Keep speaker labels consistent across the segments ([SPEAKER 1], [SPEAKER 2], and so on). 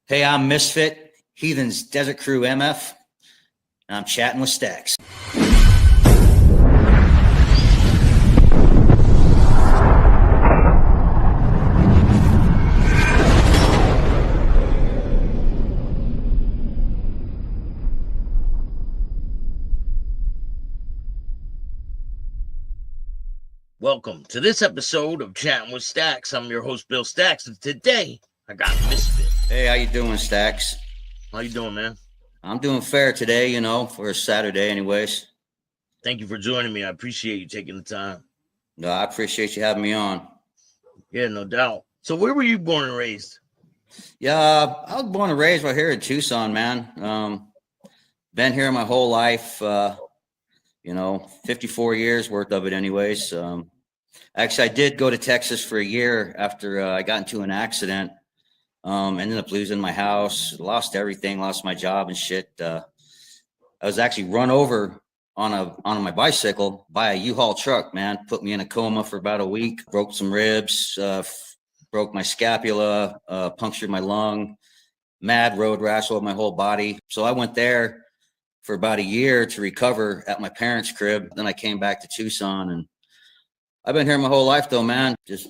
[SPEAKER 1] Hey, I'm Misfit, Heathens Desert Crew MF, and I'm chatting with Staxx.
[SPEAKER 2] Welcome to this episode of Chattin with Staxx. I'm your host, Bill Staxx, and today I got Misfit.
[SPEAKER 1] Hey, how you doing, Staxx?
[SPEAKER 2] How you doing, man?
[SPEAKER 1] I'm doing fair today, you know, for a Saturday anyways.
[SPEAKER 2] Thank you for joining me. I appreciate you taking the time.
[SPEAKER 1] No, I appreciate you having me on.
[SPEAKER 2] Yeah, no doubt. So where were you born and raised?
[SPEAKER 1] Yeah, I was born and raised right here in Tucson, man. Been here my whole life, 54 years worth of it anyways. Actually, I did go to Texas for a year after I got into an accident. Ended up losing my house, lost everything, lost my job and shit. I was actually run over on my bicycle by a U-Haul truck, man. Put me in a coma for about a week, broke some ribs, broke my scapula, punctured my lung, mad road rash over my whole body. So I went there for about a year to recover at my parents' crib. Then I came back to Tucson, and I've been here my whole life though, man. Just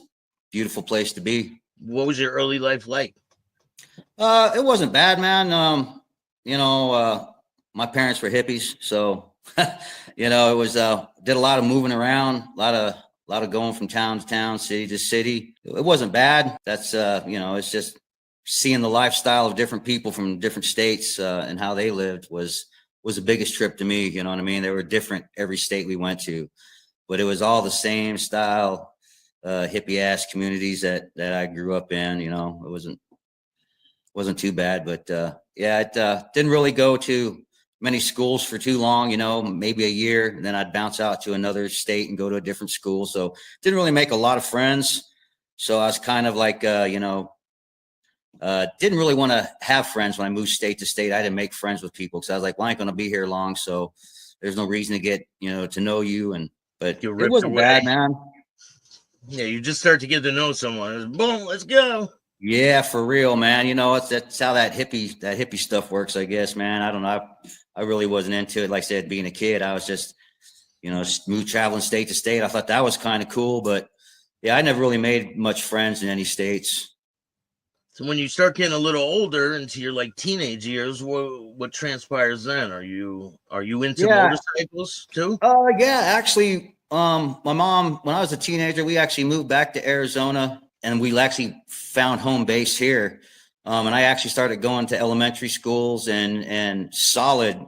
[SPEAKER 1] beautiful place to be.
[SPEAKER 2] What was your early life like?
[SPEAKER 1] It wasn't bad, man. My parents were hippies, so it was did a lot of moving around, a lot of going from town to town, city to city. It wasn't bad. That's it's just seeing the lifestyle of different people from different states and how they lived was the biggest trip to me. You know what I mean? They were different every state we went to, but it was all the same style, hippie ass communities that I grew up in. You know, it wasn't too bad, but it didn't really go to many schools for too long, maybe a year, and then I'd bounce out to another state and go to a different school. So didn't really make a lot of friends. So I was kind of like, didn't really want to have friends when I moved state to state. I didn't make friends with people because I was like, well, I ain't going to be here long. So there's no reason to get, to know you. But it wasn't bad, man.
[SPEAKER 2] Yeah, you just start to get to know someone. Boom, let's go.
[SPEAKER 1] Yeah, for real, man. That's how that hippie stuff works, I guess, man. I don't know. I really wasn't into it. Like I said, being a kid, I was just, smooth traveling state to state. I thought that was kind of cool, but yeah, I never really made much friends in any states.
[SPEAKER 2] So when you start getting a little older into your like teenage years, what transpires then? Are you into motorcycles too?
[SPEAKER 1] Yeah, actually, my mom, when I was a teenager, we actually moved back to Arizona. And we actually found home base here. And I actually started going to elementary schools and solid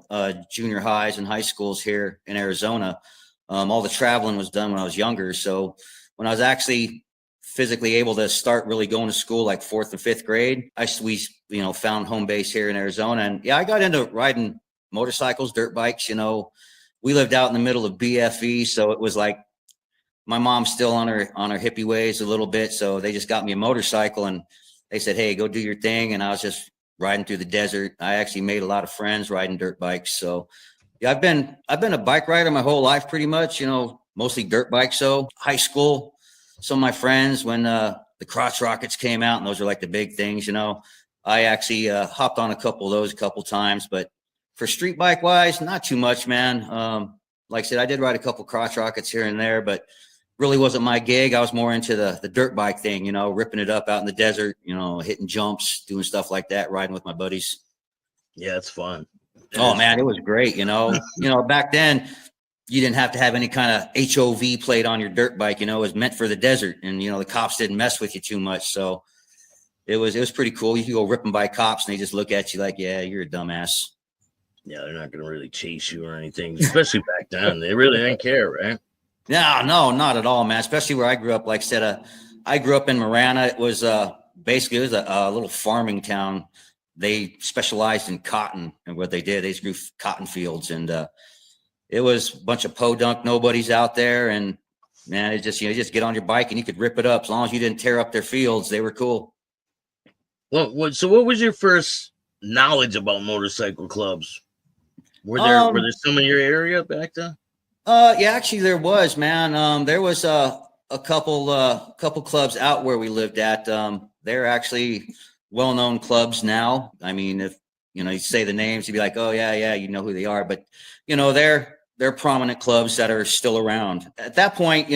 [SPEAKER 1] junior highs and high schools here in Arizona. All the traveling was done when I was younger. So when I was actually physically able to start really going to school, like 4th and 5th grade, we found home base here in Arizona. And yeah, I got into riding motorcycles, dirt bikes. We lived out in the middle of BFE. So it was like, my mom's still on her hippie ways a little bit. So they just got me a motorcycle and they said, hey, go do your thing. And I was just riding through the desert. I actually made a lot of friends riding dirt bikes. So yeah, I've been a bike rider my whole life, pretty much, mostly dirt bikes. So high school, some of my friends, when the crotch rockets came out, and those are like the big things, I actually hopped on a couple of those a couple times, but for street bike wise, not too much, man. Like I said, I did ride a couple crotch rockets here and there, but really wasn't my gig. I was more into the dirt bike thing, ripping it up out in the desert, hitting jumps, doing stuff like that, riding with my buddies.
[SPEAKER 2] Yeah, it's fun.
[SPEAKER 1] Oh man, it was great. Back then you didn't have to have any kind of HOV plate on your dirt bike. It was meant for the desert, and the cops didn't mess with you too much. So it was pretty cool. You could go ripping by cops and they just look at you like, yeah, you're a dumbass.
[SPEAKER 2] Yeah, they're not going to really chase you or anything, especially back then. They really didn't care, right?
[SPEAKER 1] No, not at all, man. Especially where I grew up. Like I said, I grew up in Marana. It was basically a little farming town. They specialized in cotton, and what they did, they just grew cotton fields, and it was a bunch of podunk nobodies out there. And man, it just you just get on your bike and you could rip it up as long as you didn't tear up their fields. They were cool.
[SPEAKER 2] Well, so what was your first knowledge about motorcycle clubs? Were there some in your area back then?
[SPEAKER 1] Yeah, actually there was, man. There was a couple clubs out where we lived at. They're actually well-known clubs now. I mean, if you say the names, you'd be like, oh yeah, you know who they are. But they're prominent clubs that are still around. At that point,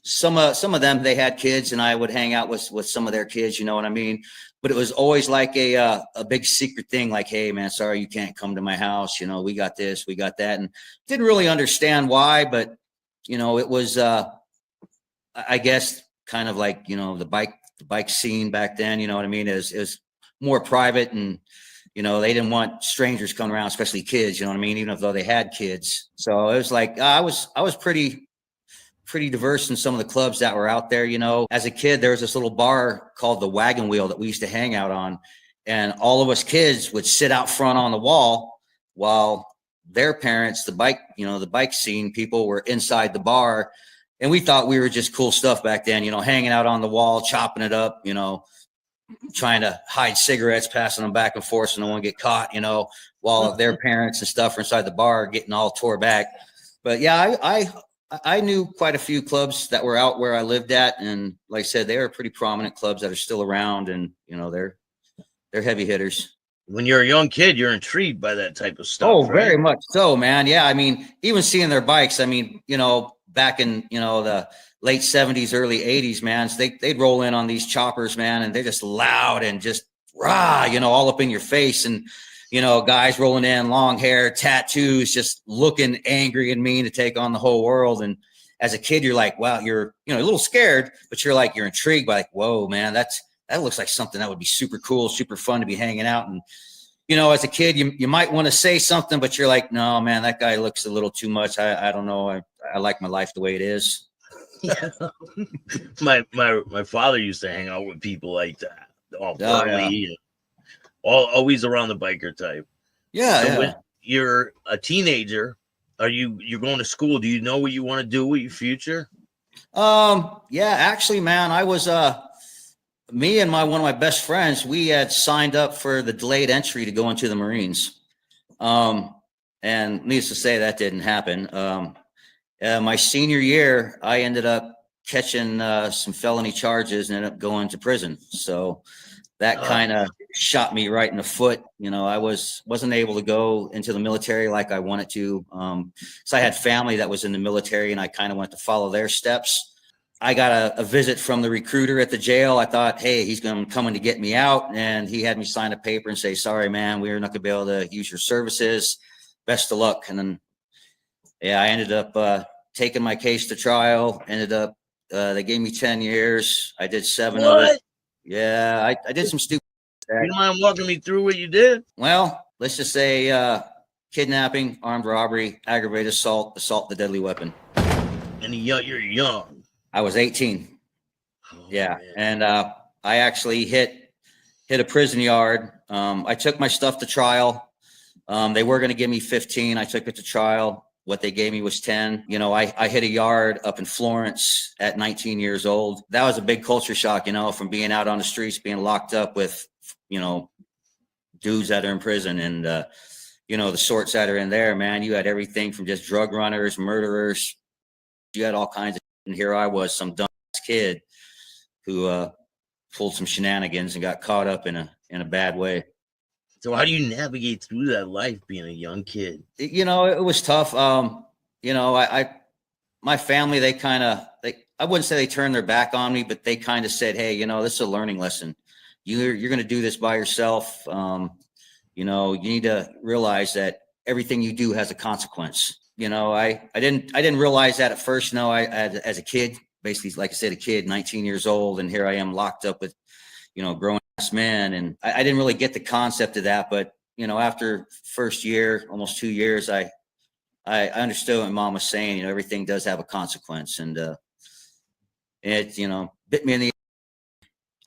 [SPEAKER 1] some of them, they had kids, and I would hang out with some of their kids. You know what I mean? But it was always like a big secret thing, like, hey man, sorry you can't come to my house. We got this, we got that, and didn't really understand why, but it was I guess kind of like the bike scene back then. You know what I mean? Is more private, and they didn't want strangers coming around, especially kids. You know what I mean? Even though they had kids, so it was like I was pretty diverse in some of the clubs that were out there. As a kid, there was this little bar called the Wagon Wheel that we used to hang out on, and all of us kids would sit out front on the wall while their parents, the bike scene people, were inside the bar. And we thought we were just cool stuff back then, hanging out on the wall, chopping it up, trying to hide cigarettes, passing them back and forth so no one get caught, while their parents and stuff were inside the bar getting all tore back. But yeah, I knew quite a few clubs that were out where I lived at, and like I said, they are pretty prominent clubs that are still around, and they're heavy hitters.
[SPEAKER 2] When you're a young kid, you're intrigued by that type of stuff.
[SPEAKER 1] Oh,
[SPEAKER 2] right?
[SPEAKER 1] very much so, man. Yeah, I mean, even seeing their bikes. I mean, back in the late 70s, early 80s, man, so they'd roll in on these choppers, man, and they're just loud and just rah, all up in your face, and guys rolling in, long hair, tattoos, just looking angry and mean to take on the whole world. And as a kid, you're like, wow, you're a little scared, but you're intrigued by, like, whoa, man, that looks like something that would be super cool, super fun to be hanging out. And as a kid, you might want to say something, but you're like, no, man, that guy looks a little too much. I don't know. I like my life the way it is.
[SPEAKER 2] Yeah. my father used to hang out with people like that, all burly, and always around the biker type.
[SPEAKER 1] Yeah.
[SPEAKER 2] So when you're a teenager, you're going to school? Do you know what you want to do with your future?
[SPEAKER 1] Yeah, actually, man, I was me and one of my best friends, we had signed up for the delayed entry to go into the Marines. And needless to say, that didn't happen. My senior year, I ended up catching some felony charges and ended up going to prison. So that kind of shot me right in the foot. I wasn't able to go into the military like I wanted to. So I had family that was in the military, and I kind of went to follow their steps. I got a visit from the recruiter at the jail. I thought, hey, he's coming to get me out. And he had me sign a paper and say, sorry, man, we're not going to be able to use your services. Best of luck. And then, yeah, I ended up taking my case to trial. Ended up, they gave me 10 years. I did 7 of it. Yeah, I did some stupid.
[SPEAKER 2] You don't mind walking me through what you did?
[SPEAKER 1] Well, let's just say kidnapping, armed robbery, aggravated assault with a deadly weapon.
[SPEAKER 2] And you're young.
[SPEAKER 1] I was 18. Yeah.
[SPEAKER 2] Man.
[SPEAKER 1] And I actually hit a prison yard. I took my stuff to trial. They were going to give me 15. I took it to trial. What they gave me was 10. I hit a yard up in Florence at 19 years old. That was a big culture shock, from being out on the streets, being locked up with, dudes that are in prison, and, the sorts that are in there, man. You had everything from just drug runners, murderers. You had all kinds of, and here I was, some dumb kid who pulled some shenanigans and got caught up in a bad way.
[SPEAKER 2] So how do you navigate through that life being a young kid?
[SPEAKER 1] It was tough. My family, I wouldn't say they turned their back on me, but they kind of said, hey, this is a learning lesson. You're going to do this by yourself. You need to realize that everything you do has a consequence. I didn't realize that at first. No, as a kid, basically, like I said, a kid, 19 years old, and here I am locked up with, grown ass men. And I didn't really get the concept of that. But, after first year, almost 2 years, I understood what Mom was saying. Everything does have a consequence, and it, bit me in the.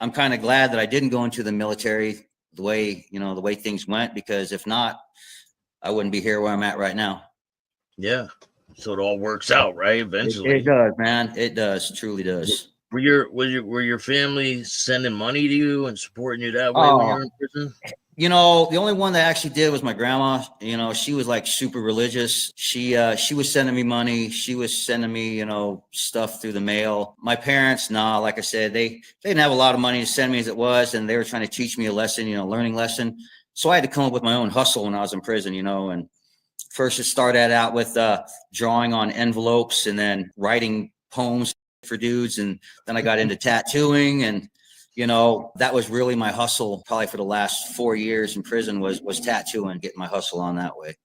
[SPEAKER 1] I'm kind of glad that I didn't go into the military the way things went, because if not, I wouldn't be here where I'm at right now.
[SPEAKER 2] Yeah. So it all works out, right? Eventually.
[SPEAKER 1] It does, man. It does. Truly does.
[SPEAKER 2] Were your family sending money to you and supporting you that way when you were in prison?
[SPEAKER 1] The only one that actually did was my grandma. She was like super religious. She was sending me money. She was sending me, stuff through the mail. My parents, nah, like I said, they didn't have a lot of money to send me as it was, and they were trying to teach me a lesson, learning lesson. So I had to come up with my own hustle when I was in prison, and first it started out with drawing on envelopes and then writing poems for dudes, and then I got into tattooing, and that was really my hustle probably for the last 4 years in prison was tattooing, getting my hustle on that way.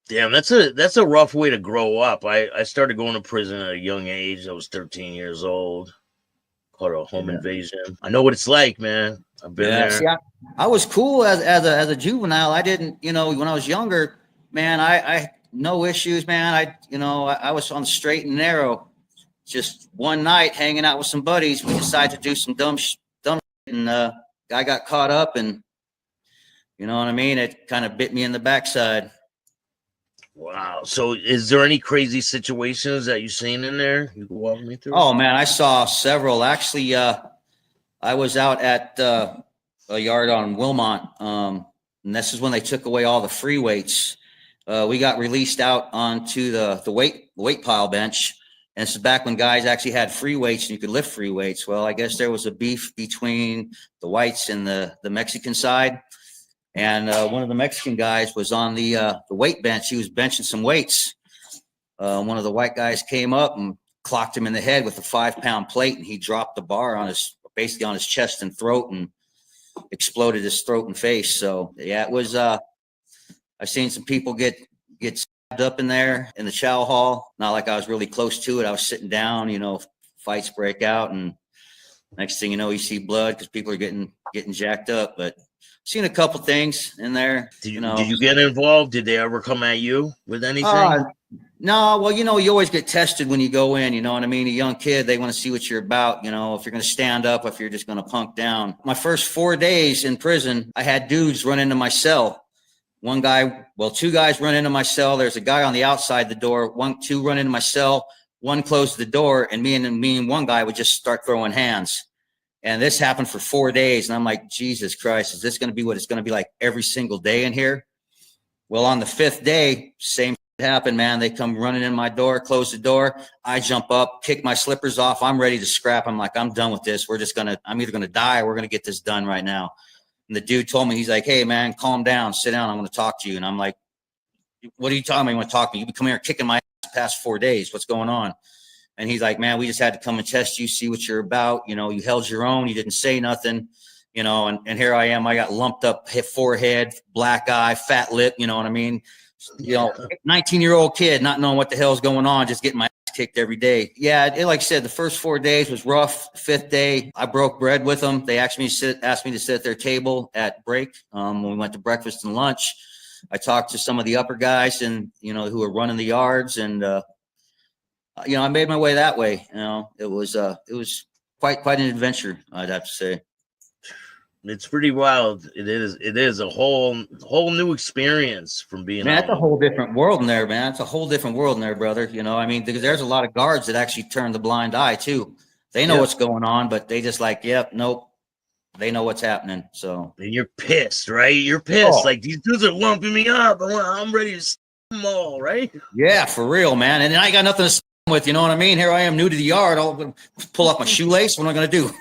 [SPEAKER 2] Damn, that's a rough way to grow up. I started going to prison at a young age. I was 13 years old. Caught a home invasion. I know what it's like, man. I've been there.
[SPEAKER 1] See, I was cool as a juvenile. I didn't, when I was younger, man, I no issues, man. I was on the straight and narrow. Just one night hanging out with some buddies, we decided to do some dumb shit, and guy got caught up, and you know what I mean? It kind of bit me in the backside.
[SPEAKER 2] Wow. So is there any crazy situations that you've seen in there you can walk me through?
[SPEAKER 1] Oh man, I saw several. Actually, I was out at a yard on Wilmont, and this is when they took away all the free weights. We got released out onto the weight pile bench. And this is back when guys actually had free weights and you could lift free weights. Well, I guess there was a beef between the whites and the Mexican side. And one of the Mexican guys was on the weight bench. He was benching some weights. One of the white guys came up and clocked him in the head with a 5-pound plate, and he dropped the bar basically on his chest and throat, and exploded his throat and face. So yeah, it was. I've seen some people get up in there in the chow hall. Not like I was really close to it. I was sitting down, fights break out, and next thing you know, you see blood because people are getting jacked up. But seen a couple things in there.
[SPEAKER 2] Did you get involved? Did they ever come at you with anything?
[SPEAKER 1] No. Well, you always get tested when you go in. You know what I mean? A young kid, they want to see what you're about. If you're going to stand up, if you're just going to punk down. My first 4 days in prison, I had dudes run into my cell. Two guys run into my cell. There's a guy on the outside the door. Two run into my cell. One closed the door, and me and one guy would just start throwing hands. And this happened for 4 days. And I'm like, Jesus Christ, is this going to be what it's going to be like every single day in here? Well, on the 5th day, same happened, man. They come running in my door, close the door. I jump up, kick my slippers off. I'm ready to scrap. I'm like, I'm done with this. I'm either going to die or we're going to get this done right now. And the dude told me, he's like, hey, man, calm down, sit down. I'm going to talk to you. And I'm like, what are you talking about? You want to talk to me? You've been coming here kicking my ass the past 4 days. What's going on? And he's like, man, we just had to come and test you, see what you're about. You held your own. You didn't say nothing, and here I am. I got lumped up forehead, black eye, fat lip. You know what I mean? 19-year-old kid not knowing what the hell's going on, just getting my ass kicked every day. Yeah, like I said, the first 4 days was rough. 5th day, I broke bread with them. They asked me to sit at their table at break when we went to breakfast and lunch. I talked to some of the upper guys and who were running the yards, and I made my way that way. It was quite an adventure, I'd have to say.
[SPEAKER 2] It's pretty wild. It is a whole new experience from being.
[SPEAKER 1] Man, it's a whole different world in there, man. It's a whole different world in there, brother. Because there's a lot of guards that actually turn the blind eye too. They know what's going on, but they just like, yep, nope. They know what's happening. So
[SPEAKER 2] and you're pissed, right? You're pissed. Like, these dudes are lumping me up. I'm ready to stab them all, right?
[SPEAKER 1] Yeah, for real, man. And I ain't got nothing to with, you know what I mean? Here I am, new to the yard. I'll pull off my shoelace. What am I going to do?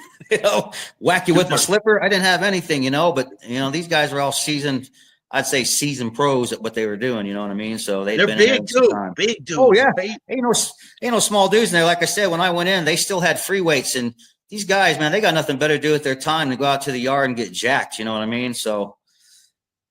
[SPEAKER 1] Whack you with my slipper. I didn't have anything, but these guys are all seasoned. I'd say seasoned pros at what they were doing. You know what I mean? So they're
[SPEAKER 2] big too. Big dudes.
[SPEAKER 1] Oh yeah, ain't no small dudes in there. Like I said, when I went in, they still had free weights, and these guys, man, they got nothing better to do with their time than go out to the yard and get jacked. You know what I mean? So.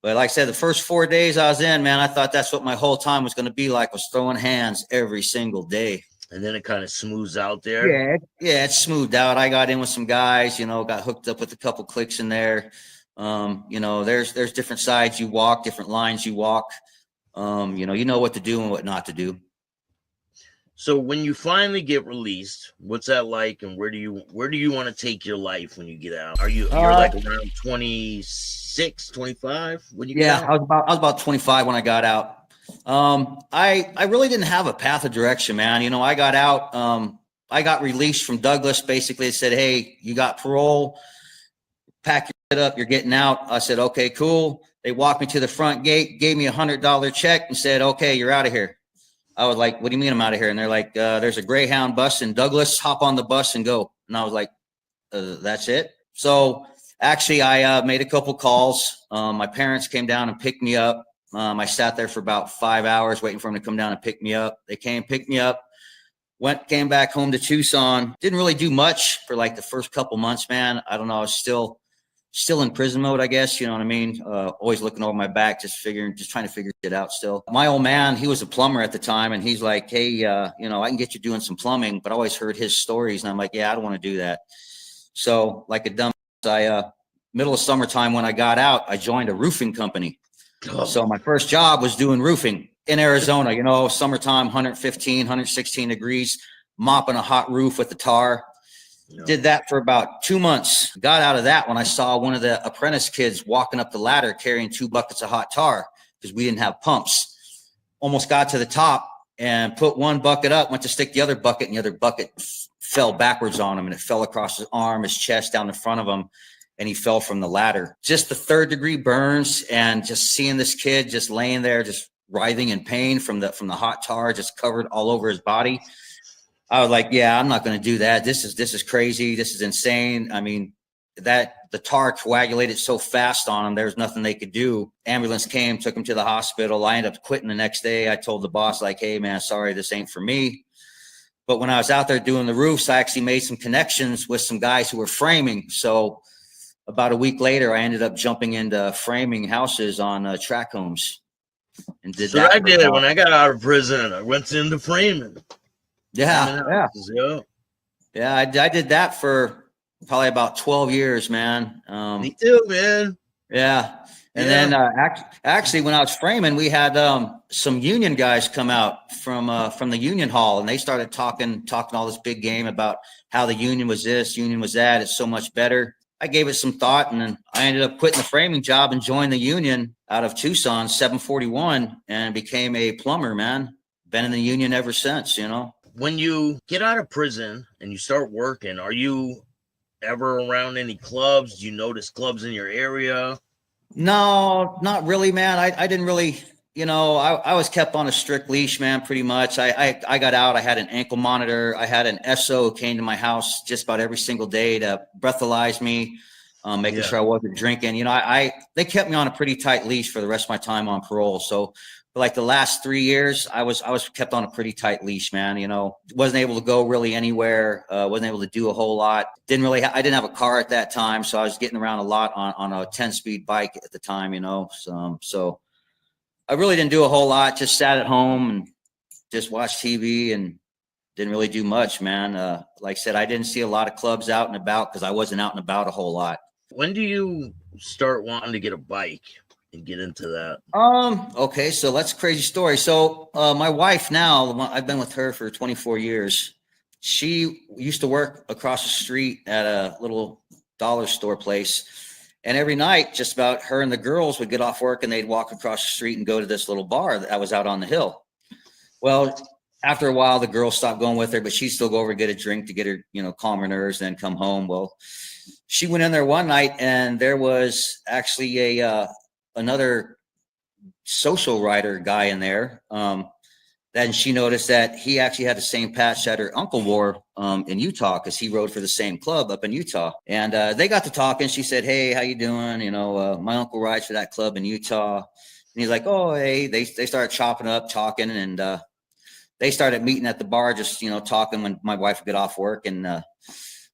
[SPEAKER 1] But like I said, the first 4 days I was in, man, I thought that's what my whole time was going to be like, was throwing hands every single day.
[SPEAKER 2] And then it kind of smooths out there.
[SPEAKER 1] Yeah, it smoothed out. I got in with some guys, got hooked up with a couple clicks in there. There's different sides you walk, different lines you walk. You know what to do and what not to do.
[SPEAKER 2] So when you finally get released, what's that like, and where do you want to take your life when you get out? You're like around 26, 25 when you get out?
[SPEAKER 1] I was about 25 when I got out. I really didn't have a path of direction, man. I got out. I got released from Douglas. Basically, it said, hey, you got parole. Pack your shit up. You're getting out. I said, okay, cool. They walked me to the front gate, gave me $100 check and said, okay, you're out of here. I was like, what do you mean I'm out of here? And they're like, there's a Greyhound bus in Douglas, hop on the bus and go. And I was like, that's it. So actually I made a couple calls. My parents came down and picked me up. I sat there for about 5 hours waiting for them to come down and pick me up. They came, picked me up, came back home to Tucson. Didn't really do much for like the first couple months, man. I don't know. I was still in prison mode, I guess. You know what I mean? Always looking over my back, just trying to figure shit out still. My old man, he was a plumber at the time, and he's like, hey, you know, I can get you doing some plumbing, but I always heard his stories. And I'm like, yeah, I don't want to do that. So like a dumb, middle of summertime when I got out, I joined a roofing company. Oh. So my first job was doing roofing in Arizona, you know, summertime, 115, 116 degrees, mopping a hot roof with the tar. Yeah. Did that for about 2 months. Got out of that when I saw one of the apprentice kids walking up the ladder carrying 2 buckets of hot tar because we didn't have pumps. Almost got to the top and put one bucket up, went to stick the other bucket, and the other bucket fell backwards on him, and it fell across his arm, his chest, down the front of him, and he fell from the ladder. Just the 3rd-degree burns, and just seeing this kid just laying there, just writhing in pain from the hot tar, just covered all over his body. I was like, yeah, I'm not going to do that. This is crazy. This is insane. I mean, that the tar coagulated so fast on him, there was nothing they could do. Ambulance came, took him to the hospital. I ended up quitting the next day. I told the boss, like, hey, man, sorry, this ain't for me. But when I was out there doing the roofs, I actually made some connections with some guys who were framing. So about a week later, I ended up jumping into framing houses on tract homes. And did
[SPEAKER 2] so
[SPEAKER 1] that.
[SPEAKER 2] I did it when I got out of prison. I went into framing.
[SPEAKER 1] Yeah. I did that for probably about 12 years, man.
[SPEAKER 2] Me too, man.
[SPEAKER 1] Yeah. And then actually, when I was framing, we had some union guys come out from the union hall, and they started talking all this big game about how the union was this, union was that. It's so much better. I gave it some thought, and then I ended up quitting the framing job and joined the union out of Tucson, 741, and became a plumber, man. Been in the union ever since, you know.
[SPEAKER 2] When you get out of prison and you start working, are you ever around any clubs? Do you notice clubs in your area?
[SPEAKER 1] No, not really, man. I didn't really, you know, I was kept on a strict leash, man, pretty much. I got out. I had an ankle monitor. I had an SO who came to my house just about every single day to breathalyze me, making sure I wasn't drinking. You know, they kept me on a pretty tight leash for the rest of my time on parole. So for like the last 3 years, I was kept on a pretty tight leash, man. You know, wasn't able to go really anywhere. Wasn't able to do a whole lot. I didn't have a car at that time, so I was getting around a lot on a 10-speed bike at the time. You know, so I really didn't do a whole lot. Just sat at home and just watched TV and didn't really do much, man. Like I said, I didn't see a lot of clubs out and about because I wasn't out and about a whole lot.
[SPEAKER 2] When do you start wanting to get a bike and get into that?
[SPEAKER 1] Okay, so that's a crazy story. So my wife now, I've been with her for 24 years. She used to work across the street at a little dollar store place. And every night, just about her and the girls would get off work and they'd walk across the street and go to this little bar that was out on the hill. Well, after a while, the girls stopped going with her, but she'd still go over and get a drink to get her, you know, calm her nerves, and then come home. Well, she went in there one night and there was actually another social writer guy in there. Then she noticed that he actually had the same patch that her uncle wore in Utah, because he rode for the same club up in Utah. And they got to talking. She said, hey, how you doing? You know, my uncle rides for that club in Utah. And he's like, oh, hey. They started chopping up, talking, and they started meeting at the bar, just, you know, talking when my wife would get off work. And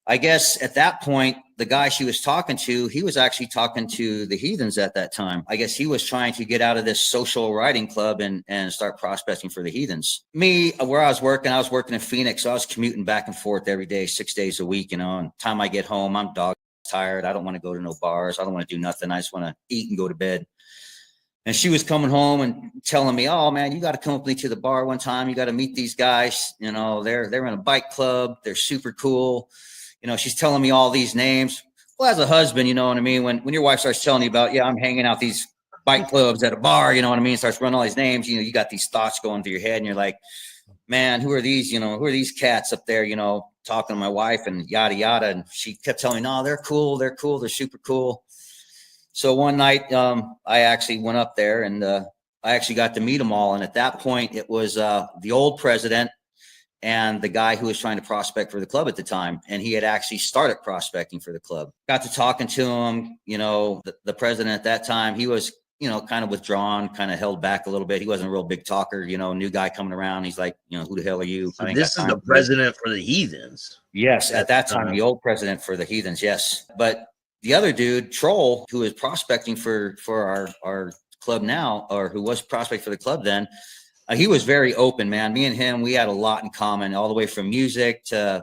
[SPEAKER 1] I guess at that point, the guy she was talking to, he was actually talking to the Heathens at that time. I guess he was trying to get out of this social riding club and start prospecting for the Heathens. Me, where I was working in Phoenix. So I was commuting back and forth every day, 6 days a week, you know, and time I get home, I'm dog tired. I don't want to go to no bars. I don't want to do nothing. I just want to eat and go to bed. And she was coming home and telling me, oh, man, you got to come with me to the bar one time. You got to meet these guys. You know, they're in a bike club. They're super cool. You know, she's telling me all these names. Well, as a husband, you know what I mean? When your wife starts telling you about, yeah, I'm hanging out these bike clubs at a bar, you know what I mean? Starts running all these names, you know, you got these thoughts going through your head and you're like, man, who are these, you know, who are these cats up there, you know, talking to my wife and yada, yada. And she kept telling me, no, they're cool. They're cool. They're super cool. So one night, I actually went up there and I actually got to meet them all. And at that point, it was the old president and the guy who was trying to prospect for the club at the time. And he had actually started prospecting for the club. Got to talking to him, the president at that time, he was, kind of withdrawn, kind of held back a little bit. He wasn't a real big talker, new guy coming around. He's like, who the hell are you?
[SPEAKER 2] So this is the president for the Heathens.
[SPEAKER 1] Yes, at that time, the old president for the Heathens, yes. But the other dude, Troll, who is prospecting for our club now, or who was prospecting for the club then, he was very open, man. Me and him, we had a lot in common, all the way from music to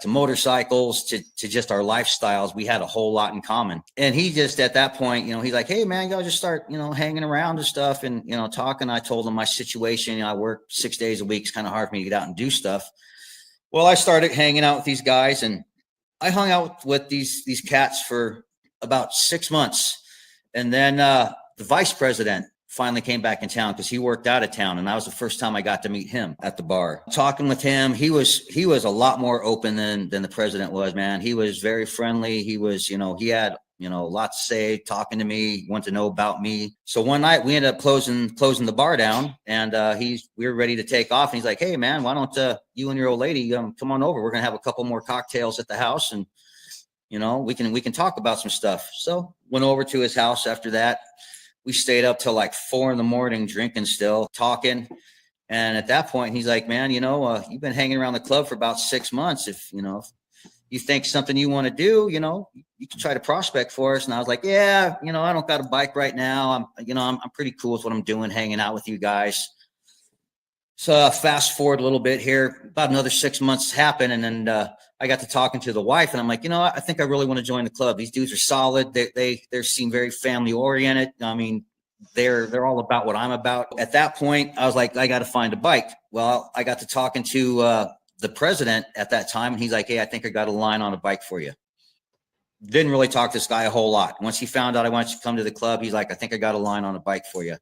[SPEAKER 1] motorcycles to just our lifestyles. We had a whole lot in common. And he just at that point, he's like, hey man, y'all just start, hanging around and stuff and, talking. I told him my situation. I work 6 days a week. It's kind of hard for me to get out and do stuff. Well, I started hanging out with these guys, and I hung out with these cats for about 6 months. And then the vice president finally came back in town because he worked out of town, and that was the first time I got to meet him at the bar. Talking with him, he was a lot more open than the president was, man. He was very friendly. He was, he had a lot to say, talking to me, wanted to know about me. So one night we ended up closing the bar down, and we were ready to take off. And he's like, hey man, why don't you and your old lady come on over? We're gonna have a couple more cocktails at the house, and we can talk about some stuff. So went over to his house after that. We stayed up till like 4 a.m, drinking still, talking. And at that point, he's like, man, you've been hanging around the club for about 6 months. If you think something you want to do, you can try to prospect for us. And I was like, yeah, I don't got a bike right now. I'm pretty cool with what I'm doing, hanging out with you guys. So fast forward a little bit here, about another 6 months happened. And then I got to talking to the wife, and I'm like, I think I really want to join the club. These dudes are solid. They seem very family oriented. I mean, they're all about what I'm about. At that point, I was like, I got to find a bike. Well, I got to talking to the president at that time, and he's like, hey, I think I got a line on a bike for you. Didn't really talk to this guy a whole lot. Once he found out I wanted to come to the club, he's like, I think I got a line on a bike for you.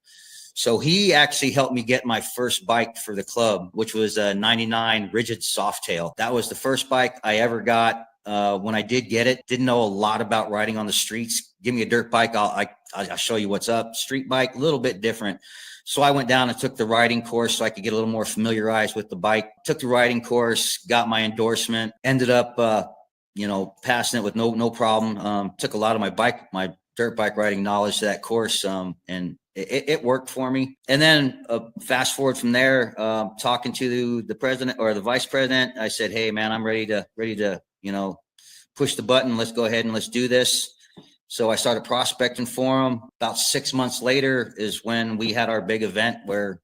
[SPEAKER 1] So he actually helped me get my first bike for the club, which was a 99 rigid Softail. That was the first bike I ever got. When I did get it, didn't know a lot about riding on the streets. Give me a dirt bike, I'll show you what's up. Street bike, a little bit different. So I went down and took the riding course so I could get a little more familiarized with the bike. Took the riding course, got my endorsement, ended up, passing it with no problem. Took a lot of my dirt bike riding knowledge to that course, and it worked for me. And then fast forward from there, talking to the president or the vice president, I said, hey man, I'm ready to, push the button. Let's go ahead and let's do this. So I started prospecting for them. About 6 months later is when we had our big event where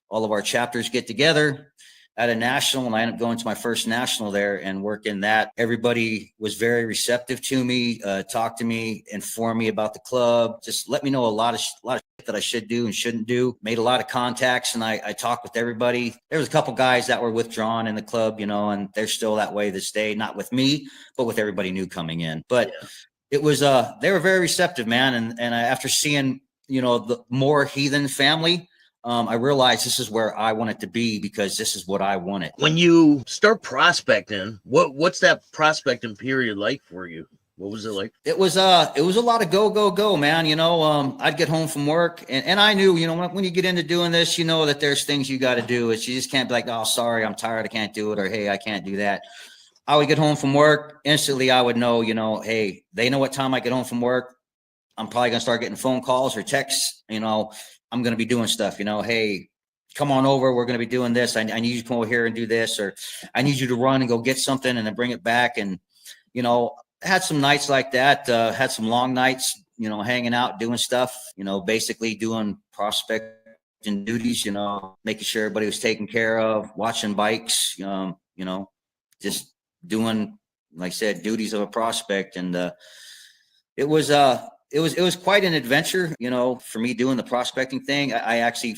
[SPEAKER 1] all of our chapters get together at a national, and I ended up going to my first national there and working that. Everybody was very receptive to me, talked to me, informed me about the club, just let me know a lot of shit that I should do and shouldn't do. Made a lot of contacts, and I talked with everybody. There was a couple guys that were withdrawn in the club, and they're still that way this day, not with me, but with everybody new coming in. But it was, they were very receptive, man. And after seeing, the more Heathen family, I realized this is where I wanted to be because this is what I wanted.
[SPEAKER 2] When you start prospecting, what's that prospecting period like for you? What was it like?
[SPEAKER 1] It was a lot of go, man. I'd get home from work and I knew, when you get into doing this, that there's things you got to do. It's, you just can't be like, oh, sorry, I'm tired, I can't do it. Or, hey, I can't do that. I would get home from work. Instantly, I would know, hey, they know what time I get home from work. I'm probably going to start getting phone calls or texts, I'm going to be doing stuff, hey, come on over. We're going to be doing this. I need you to come over here and do this, or I need you to run and go get something and then bring it back. And, had some nights like that, had some long nights, hanging out, doing stuff, basically doing prospecting duties, making sure everybody was taken care of, watching bikes, just doing, like I said, duties of a prospect. And it was quite an adventure, for me doing the prospecting thing. I actually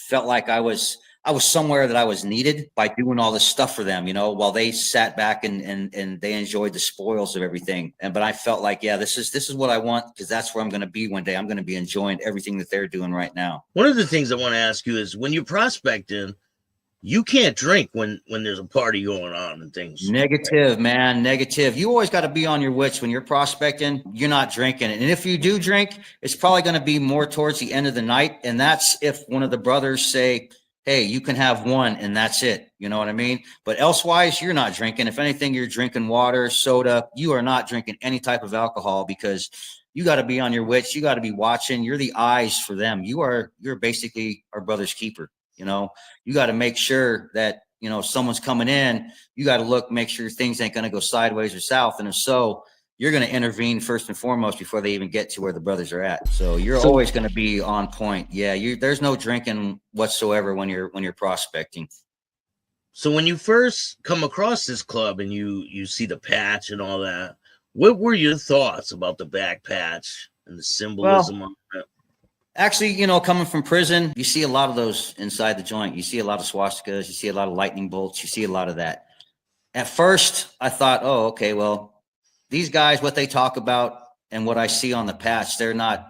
[SPEAKER 1] felt like I was somewhere that I was needed by doing all this stuff for them, while they sat back and they enjoyed the spoils of everything. But I felt like, yeah, this is what I want, because that's where I'm going to be one day. I'm going to be enjoying everything that they're doing right now.
[SPEAKER 2] One of the things I want to ask you is, when you're prospecting, you can't drink when there's a party going on and things.
[SPEAKER 1] Negative, man. Negative. You always got to be on your wits when you're prospecting. You're not drinking it. And if you do drink, it's probably going to be more towards the end of the night. And that's if one of the brothers say, hey, you can have one and that's it. You know what I mean? But elsewise, you're not drinking. If anything, you're drinking water, soda. You are not drinking any type of alcohol because you got to be on your wits. You got to be watching. You're the eyes for them. You're basically our brother's keeper. You know, you got to make sure that, you know, if someone's coming in, you got to look, make sure things ain't going to go sideways or south. And if so, you're going to intervene first and foremost before they even get to where the brothers are at. So you're always going to be on point. Yeah. There's no drinking whatsoever when you're prospecting.
[SPEAKER 2] So when you first come across this club and you see the patch and all that, what were your thoughts about the back patch and the symbolism on it?
[SPEAKER 1] Actually, you know, coming from prison, you see a lot of those inside the joint. You see a lot of swastikas. You see a lot of lightning bolts. You see a lot of that. At first, I thought, oh, okay, well, these guys, what they talk about and what I see on the patch, they're not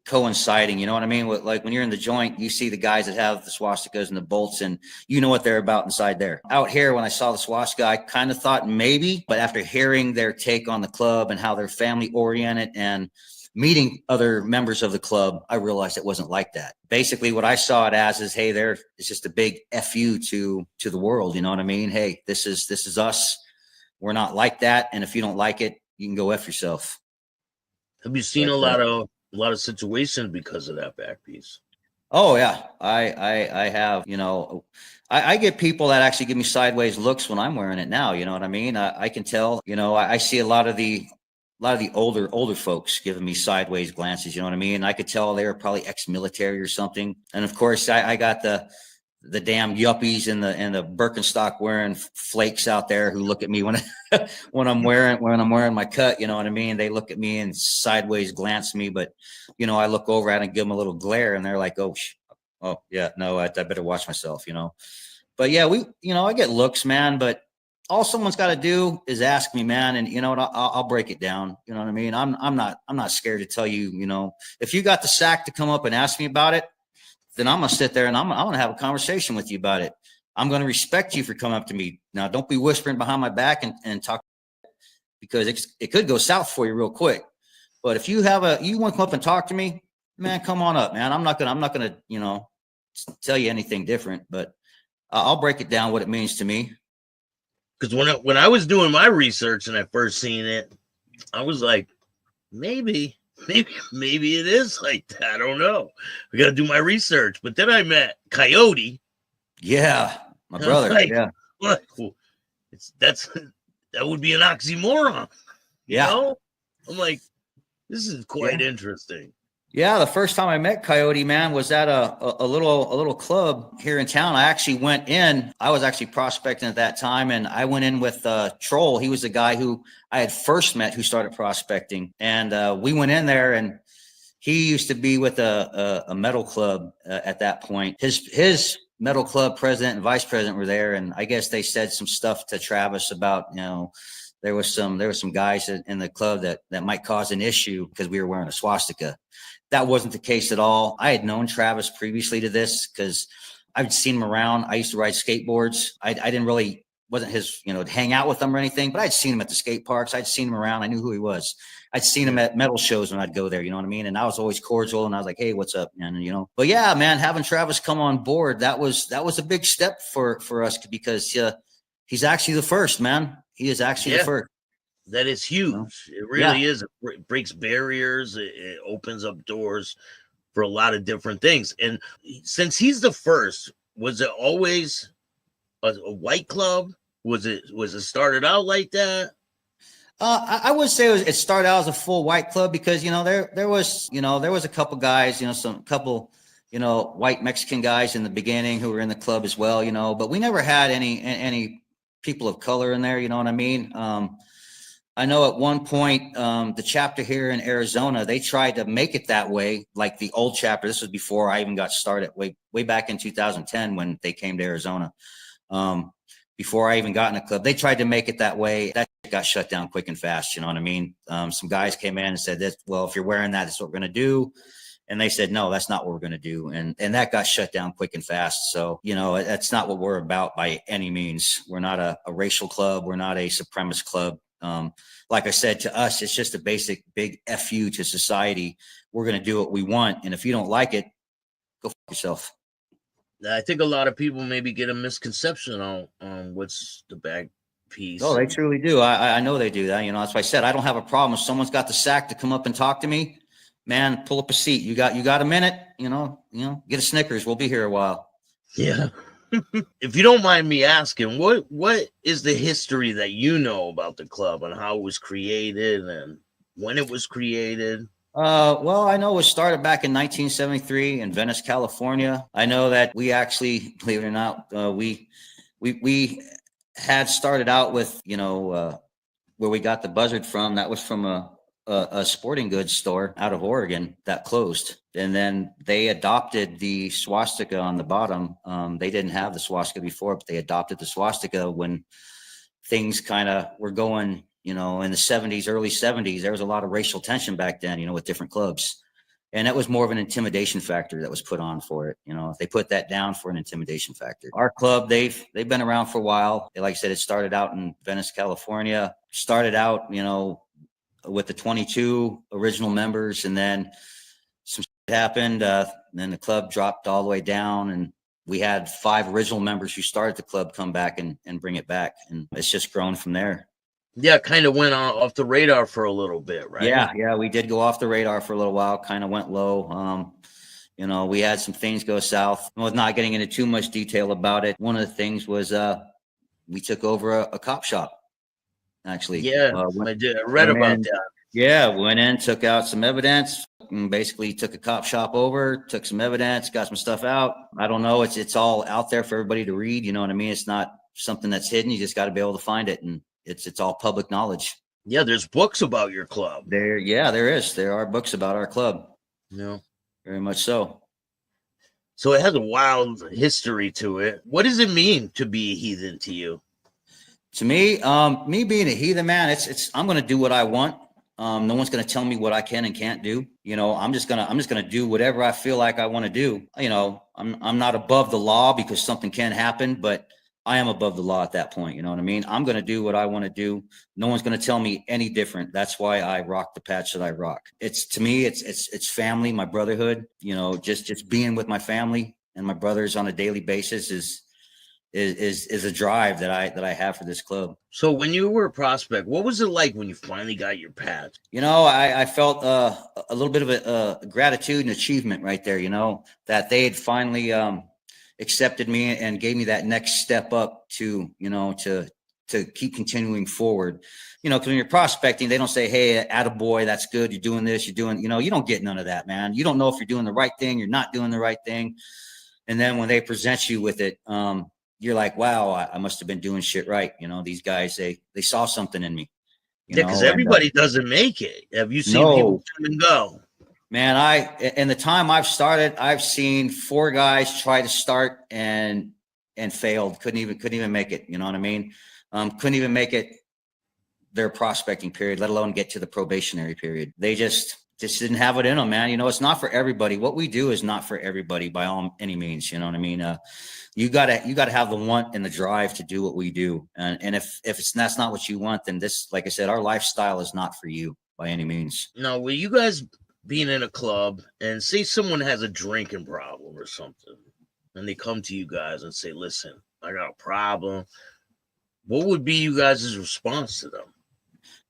[SPEAKER 1] coinciding. You know what I mean? Like when you're in the joint, you see the guys that have the swastikas and the bolts, and you know what they're about inside there. Out here, when I saw the swastika, I kind of thought maybe, but after hearing their take on the club and how they're family oriented and meeting other members of the club, I realized it wasn't like that. Basically, what I saw it as is, hey, it's just a big FU to the world. You know what I mean? Hey, this is us. We're not like that. And if you don't like it, you can go F yourself.
[SPEAKER 2] Have you seen a lot of situations because of that back piece?
[SPEAKER 1] Oh yeah, I have. You know, I get people that actually give me sideways looks when I'm wearing it now. You know what I mean? I can tell. You know, I see a lot of the older folks giving me sideways glances. You know what I mean? And I could tell they were probably ex-military or something. And of course, I got the damn yuppies and the Birkenstock wearing flakes out there who look at me when I'm wearing my cut. You know what I mean? They look at me and sideways glance me, but you know, I look over at it and give them a little glare, and they're like, "Oh yeah, no, I better watch myself." You know, but yeah, I get looks, man, but all someone's got to do is ask me, man, and you know what? I'll break it down. You know what I mean? I'm not scared to tell you. You know, if you got the sack to come up and ask me about it, then I'm gonna sit there and I'm gonna have a conversation with you about it. I'm gonna respect you for coming up to me. Now, don't be whispering behind my back and talk, because it could go south for you real quick. But if you want to come up and talk to me, man, come on up, man. I'm not gonna you know tell you anything different, but I'll break it down what it means to me.
[SPEAKER 2] Because when I was doing my research and I first seen it, I was like, maybe it is like that. I don't know. I got to do my research. But then I met Coyote.
[SPEAKER 1] Yeah, my brother.
[SPEAKER 2] Like,
[SPEAKER 1] yeah,
[SPEAKER 2] that would be an oxymoron.
[SPEAKER 1] Yeah,
[SPEAKER 2] you know? I'm like, this is quite interesting.
[SPEAKER 1] Yeah, the first time I met Coyote, man, was at a little club here in town. I actually went in. I was actually prospecting at that time, and I went in with Troll. He was the guy who I had first met who started prospecting, and we went in there, and he used to be with a metal club at that point. His metal club president and vice president were there, and I guess they said some stuff to Travis about, you know, there was some guys in the club that might cause an issue because we were wearing a swastika. That wasn't the case at all. I had known Travis previously to this because I'd seen him around. I used to ride skateboards. I didn't really, wasn't his, you know, to hang out with him or anything, but I'd seen him at the skate parks. I'd seen him around. I knew who he was. I'd seen him at metal shows when I'd go there, you know what I mean? And I was always cordial, and I was like, hey, what's up, man? And, you know, but yeah, man, having Travis come on board, that was a big step for us because he's actually the first, man. He is actually the first.
[SPEAKER 2] That is huge. It really is. It breaks barriers. It opens up doors for a lot of different things. And since he's the first, was it always a white club? Was it started out like that?
[SPEAKER 1] I would say it started out as a full white club because, you know, there was a couple guys, you know, white Mexican guys in the beginning who were in the club as well, you know, but we never had any people of color in there. You know what I mean? I know at one point, the chapter here in Arizona, they tried to make it that way, like the old chapter. This was before I even got started, way back in 2010 when they came to Arizona. Before I even got in a club, they tried to make it that way. That got shut down quick and fast. You know what I mean? Some guys came in and said that, well, if you're wearing that, that's what we're going to do. And they said, no, that's not what we're going to do. And that got shut down quick and fast. So, that's not what we're about by any means. We're not a racial club. We're not a supremacist club. Like I said, to us, it's just a basic big FU to society. We're going to do what we want. And if you don't like it, go fuck yourself.
[SPEAKER 2] I think a lot of people maybe get a misconception on what's the back piece.
[SPEAKER 1] Oh, they truly do. I know they do that. That's why I said I don't have a problem if someone's got the sack to come up and talk to me. Man, pull up a seat. You got a minute? Get a Snickers. We'll be here a while.
[SPEAKER 2] Yeah. If you don't mind me asking, what is the history that you know about the club and how it was created and when it was created?
[SPEAKER 1] Well, I know it was started back in 1973 in Venice, California. I know that we actually, believe it or not, we had started out with, where we got the buzzard from. That was from a sporting goods store out of Oregon that closed. And then they adopted the swastika on the bottom. They didn't have the swastika before, but they adopted the swastika when things kind of were going, in the 70s, early 70s. There was a lot of racial tension back then, with different clubs. And that was more of an intimidation factor that was put on for it. They put that down for an intimidation factor. Our club, they've been around for a while. Like I said, it started out in Venice, California. Started out, with the 22 original members, and then some shit happened. Then the club dropped all the way down, and we had 5 original members who started the club come back and bring it back, and it's just grown from there.
[SPEAKER 2] Yeah, kind of went off the radar for a little bit, right?
[SPEAKER 1] Yeah, we did go off the radar for a little while, kind of went low. We had some things go south. I was not getting into too much detail about it. One of the things was we took over a cop shop, actually.
[SPEAKER 2] Yeah, I read about that.
[SPEAKER 1] Yeah, went in, took out some evidence, and basically took a cop shop over, took some evidence, got some stuff out. I don't know. It's all out there for everybody to read. You know what I mean? It's not something that's hidden. You just got to be able to find it. And it's all public knowledge.
[SPEAKER 2] Yeah, there's books about your club.
[SPEAKER 1] There is. There are books about our club.
[SPEAKER 2] Yeah,
[SPEAKER 1] very much so.
[SPEAKER 2] So it has a wild history to it. What does it mean to be a heathen to you?
[SPEAKER 1] To me, me being a heathen, man, it's I'm going to do what I want. No one's going to tell me what I can and can't do. I'm just going to do whatever I feel like I want to do. I'm not above the law because something can happen, but I am above the law at that point. You know what I mean? I'm going to do what I want to do. No one's going to tell me any different. That's why I rock the patch that I rock. To me, it's family, my brotherhood, just being with my family and my brothers on a daily basis is a drive that I have for this club.
[SPEAKER 2] So when you were a prospect, what was it like when you finally got your patch?
[SPEAKER 1] I felt a little bit of a gratitude and achievement right there, that they had finally accepted me and gave me that next step up to keep continuing forward. Because when you're prospecting, they don't say, hey, attaboy, that's good. You're doing this, you're doing, you don't get none of that, man. You don't know if you're doing the right thing, you're not doing the right thing. And then when they present you with it, you're like, wow, I must have been doing shit right. These guys, they saw something in me.
[SPEAKER 2] Yeah, because everybody doesn't make it. Have you seen people come and go?
[SPEAKER 1] Man, in the time I've started, I've seen 4 guys try to start and failed. Couldn't even make it. You know what I mean? Couldn't even make it their prospecting period, let alone get to the probationary period. They just didn't have it in them, man. It's not for everybody. What we do is not for everybody by any means. You know what I mean? You gotta have the want and the drive to do what we do. And if that's not what you want, then this, like I said, our lifestyle is not for you by any means.
[SPEAKER 2] No, will you guys being in a club and say someone has a drinking problem or something, and they come to you guys and say, listen, I got a problem. What would be you guys' response to them?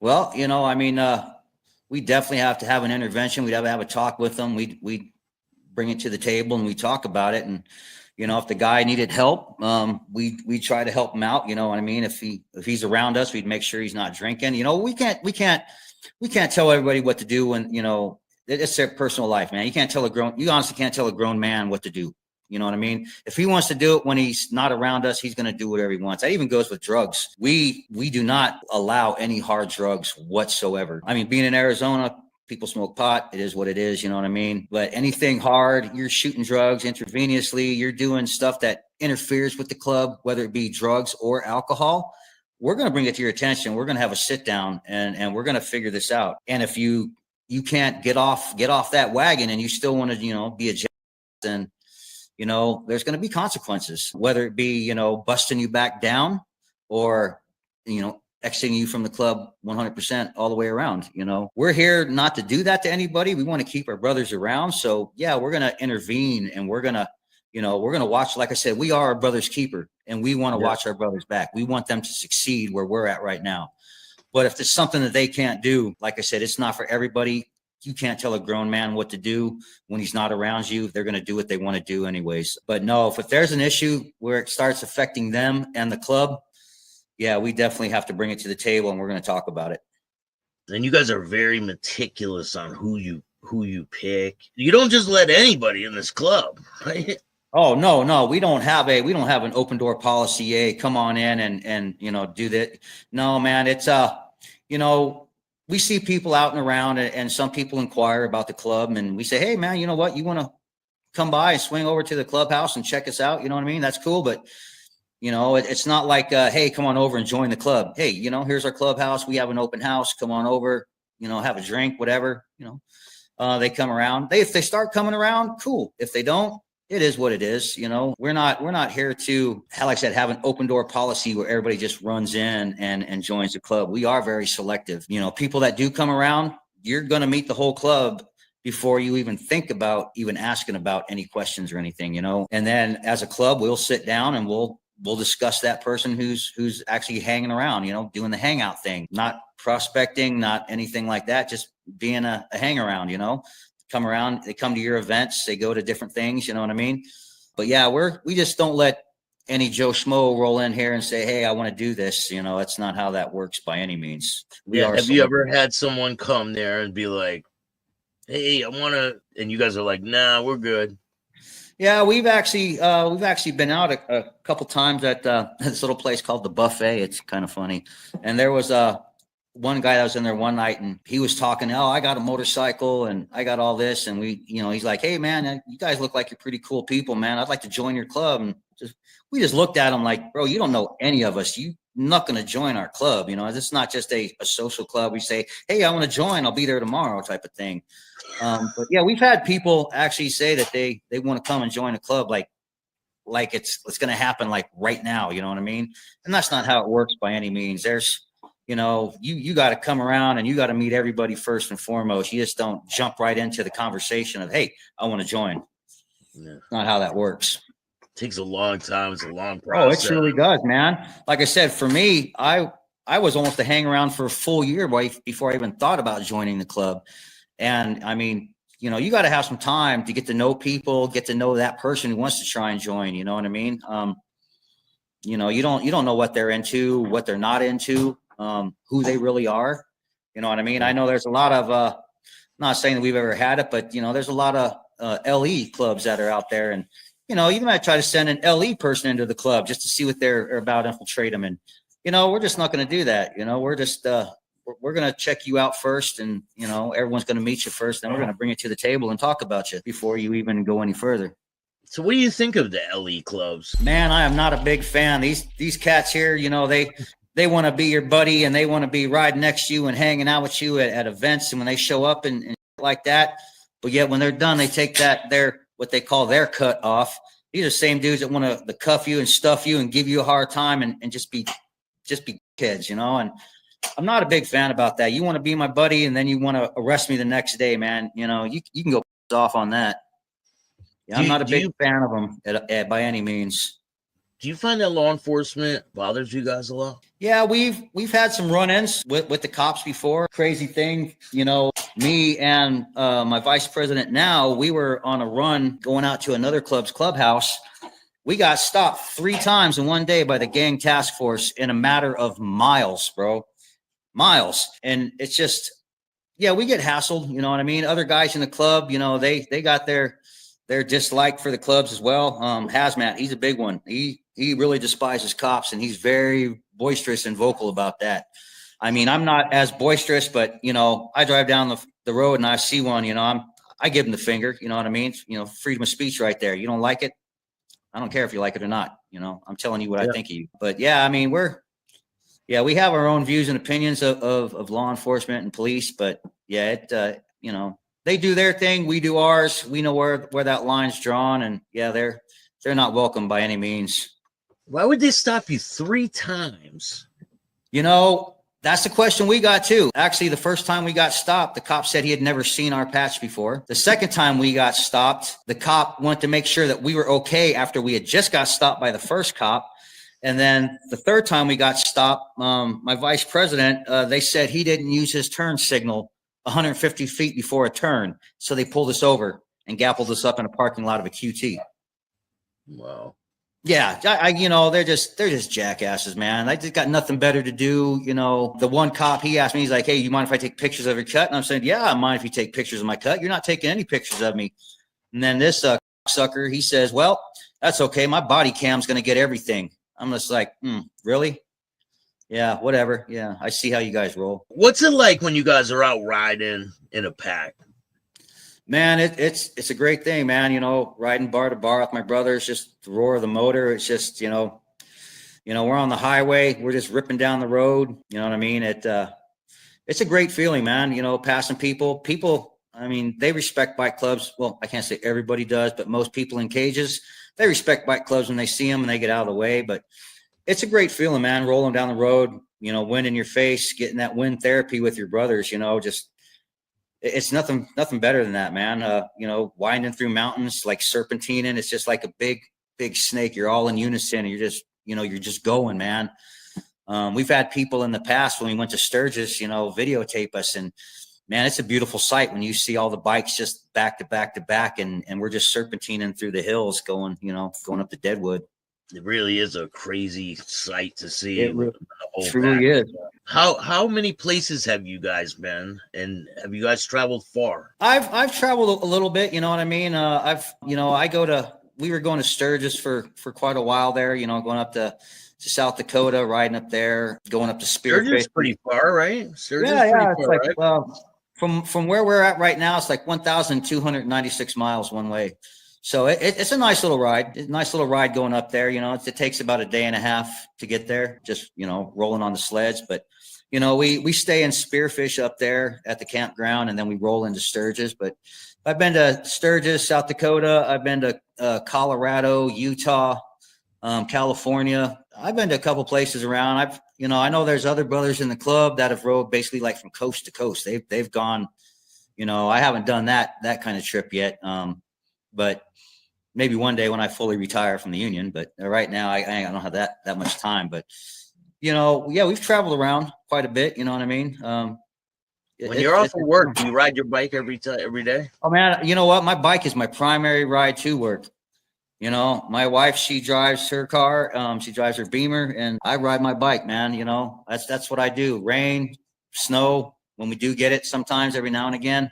[SPEAKER 1] Well, we definitely have to have an intervention. We'd have a talk with them. We'd bring it to the table and we talk about it. And, if the guy needed help, we try to help him out. You know what I mean? If he's around us, we'd make sure he's not drinking. We can't tell everybody what to do when, it's their personal life, man. You honestly can't tell a grown man what to do. You know what I mean? If he wants to do it when he's not around us, he's going to do whatever he wants. That even goes with drugs. We do not allow any hard drugs whatsoever. I mean, being in Arizona, people smoke pot. It is what it is. You know what I mean? But anything hard, you're shooting drugs intravenously. You're doing stuff that interferes with the club, whether it be drugs or alcohol. We're going to bring it to your attention. We're going to have a sit down and we're going to figure this out. And if you you can't get off that wagon and you still want to, be a jackass, and, there's going to be consequences, whether it be, busting you back down or, exiting you from the club 100% all the way around. We're here not to do that to anybody. We want to keep our brothers around. So yeah, we're going to intervene, and we're going to watch. Like I said, we are our brother's keeper, and we want to watch our brothers back. We want them to succeed where we're at right now. But if there's something that they can't do, like I said, it's not for everybody. You can't tell a grown man what to do when he's not around you. They're going to do what they want to do anyways. But no, if there's an issue where it starts affecting them and the club, yeah, we definitely have to bring it to the table, and we're going to talk about it.
[SPEAKER 2] And you guys are very meticulous on who you pick. You don't just let anybody in this club, right?
[SPEAKER 1] Oh, no, we don't have an open door policy. Hey, come on in and do that. No, man, it's we see people out and around, and some people inquire about the club, and we say, hey man, you know what? You want to come by and swing over to the clubhouse and check us out? You know what I mean? That's cool. But it's not like, hey, come on over and join the club. Hey, here's our clubhouse. We have an open house. Come on over, have a drink, whatever, they come around. If they start coming around, cool. If they don't, it is what it is. We're not here to, like I said, have an open door policy where everybody just runs in and joins the club. We are very selective. People that do come around, you're going to meet the whole club before you even think about even asking about any questions or anything, and then as a club, we'll sit down and we'll discuss that person who's actually hanging around, doing the hangout thing, not prospecting, not anything like that, just being a hang around, come around, they come to your events, they go to different things, you know what I mean? But yeah, we just don't let any Joe Schmo roll in here and say, hey, I want to do this. That's not how that works by any means.
[SPEAKER 2] Have you ever had someone come there and be like, hey, I want to, and you guys are like, nah, we're good?
[SPEAKER 1] Yeah, we've actually been out a couple times at this little place called the Buffet. It's kind of funny. And there was one guy that was in there one night, and he was talking, oh, I got a motorcycle and I got all this. And he's like, hey man, you guys look like you're pretty cool people, man. I'd like to join your club. And we just looked at him like, bro, you don't know any of us. You're not going to join our club. It's not just a social club. We say, hey, I want to join. I'll be there tomorrow type of thing. But yeah, we've had people actually say that they want to come and join a club like it's going to happen like right now. You know what I mean? And that's not how it works by any means. There's, you got to come around and you got to meet everybody first and foremost. You just don't jump right into the conversation of, hey, I want to join. Yeah. Not how that works.
[SPEAKER 2] It takes a long time. It's a long process.
[SPEAKER 1] Oh, it really does, man. Like I said, for me, I was almost a hang around for a full year before I even thought about joining the club. And I mean, you got to have some time to get to know people, get to know that person who wants to try and join. You know what I mean? You don't know what they're into, what they're not into, who they really are. You know what I mean? I know there's a lot of, not saying that we've ever had it, but there's a lot of LE clubs that are out there, and you might try to send an LE person into the club just to see what they're about, infiltrate them, and we're just not going to do that. We're just we're going to check you out first, and everyone's going to meet you first, then we're going to bring it to the table and talk about you before you even go any further.
[SPEAKER 2] So what do you think of the LE clubs?
[SPEAKER 1] Man, I am not a big fan. These cats here, they want to be your buddy, and they want to be riding next to you and hanging out with you at events, and when they show up and like that, but yet when they're done, they take what they call their cut off. These are the same dudes that want to cuff you and stuff you and give you a hard time and just be kids, and I'm not a big fan about that. You want to be my buddy, and then you want to arrest me the next day, man. You can go off on that. Yeah, I'm not a big fan of them by any means.
[SPEAKER 2] Do you find that law enforcement bothers you guys a lot?
[SPEAKER 1] Yeah, we've had some run-ins with the cops before. Crazy thing, me and my vice president now, we were on a run going out to another club's clubhouse. We got stopped 3 times in one day by the gang task force in a matter of miles, bro. Miles. And it's just, yeah, we get hassled, you know what I mean? Other guys in the club, they got their dislike for the clubs as well. Hazmat, he's a big one. He really despises cops, and he's very boisterous and vocal about that. I mean, I'm not as boisterous, but I drive down the road and I see one, I give him the finger, you know what I mean? Freedom of speech right there. You don't like it? I don't care if you like it or not. I'm telling you what I think of you. But yeah, I mean, we have our own views and opinions of law enforcement and police, but yeah, you know, they do their thing. We do ours. We know where that line's drawn. And yeah, they're not welcome by any means.
[SPEAKER 2] Why would they stop you 3 times?
[SPEAKER 1] You know, that's the question we got too. Actually, the first time we got stopped, the cop said he had never seen our patch before. The second time we got stopped, the cop wanted to make sure that we were okay after we had just got stopped by the first cop. And then the third time we got stopped, my vice president, they said he didn't use his turn signal 150 feet before a turn. So they pulled us over and gappled us up in a parking lot of a QT.
[SPEAKER 2] Wow.
[SPEAKER 1] Yeah, you know, they're just jackasses, man. I just got nothing better to do. You know, the one cop, he asked me, he's like, hey, you mind if I take pictures of your cut? And I'm saying, yeah, I mind if you take pictures of my cut. You're not taking any pictures of me. And then this sucker, he says, well, that's okay. My body cam's going to get everything. I'm just like, really? Yeah, whatever. Yeah, I see how you guys roll.
[SPEAKER 2] What's it like when you guys are out riding in a pack?
[SPEAKER 1] Man, it's a great thing, man. You know, riding bar to bar with my brothers, just the roar of the motor. It's just, you know, we're on the highway. We're just ripping down the road. You know what I mean? It's a great feeling, man. You know, passing people. I mean, they respect bike clubs. Well, I can't say everybody does, but most people in cages, they respect bike clubs when they see them and they get out of the way. But it's a great feeling, man. Rolling down the road, you know, wind in your face, getting that wind therapy with your brothers, you know, just. It's nothing better than that, man. You know, winding through mountains like serpentining. It's just like a big snake. You're all in unison. And you're just going, man. We've had people in the past when we went to Sturgis, you know, videotape us, and man, it's a beautiful sight when you see all the bikes just back to back to back, and we're just serpentining through the hills going up to Deadwood.
[SPEAKER 2] It really is a crazy sight to see.
[SPEAKER 1] It truly is.
[SPEAKER 2] How many places have you guys been, and have you guys traveled far?
[SPEAKER 1] I've traveled a little bit, you know what I mean? We were going to Sturgis for quite a while there, you know, going up to South Dakota, riding up there, going up to Spearfish.
[SPEAKER 2] Sturgis pretty far, right? Sturgis
[SPEAKER 1] yeah.
[SPEAKER 2] Pretty
[SPEAKER 1] it's
[SPEAKER 2] far,
[SPEAKER 1] like,
[SPEAKER 2] right?
[SPEAKER 1] From where we're at right now, it's like 1,296 miles one way. So it's a nice little ride. It's a nice little ride going up there. You know, it takes about a day and a half to get there, just, you know, rolling on the sleds. But, you know, we stay in Spearfish up there at the campground, and then we roll into Sturgis. But I've been to Sturgis, South Dakota. I've been to Colorado, Utah, California. I've been to a couple places around. I know there's other brothers in the club that have rode basically like from coast to coast. They've gone, you know, I haven't done that kind of trip yet. But maybe one day when I fully retire from the union, but right now I don't have that much time. But, you know, yeah, we've traveled around quite a bit. You know what I mean?
[SPEAKER 2] When you're off of work, do you ride your bike every day?
[SPEAKER 1] Oh man, you know what? My bike is my primary ride to work. You know, my wife, she drives her car. She drives her Beamer, and I ride my bike, man. You know, that's what I do. Rain, snow, when we do get it sometimes every now and again.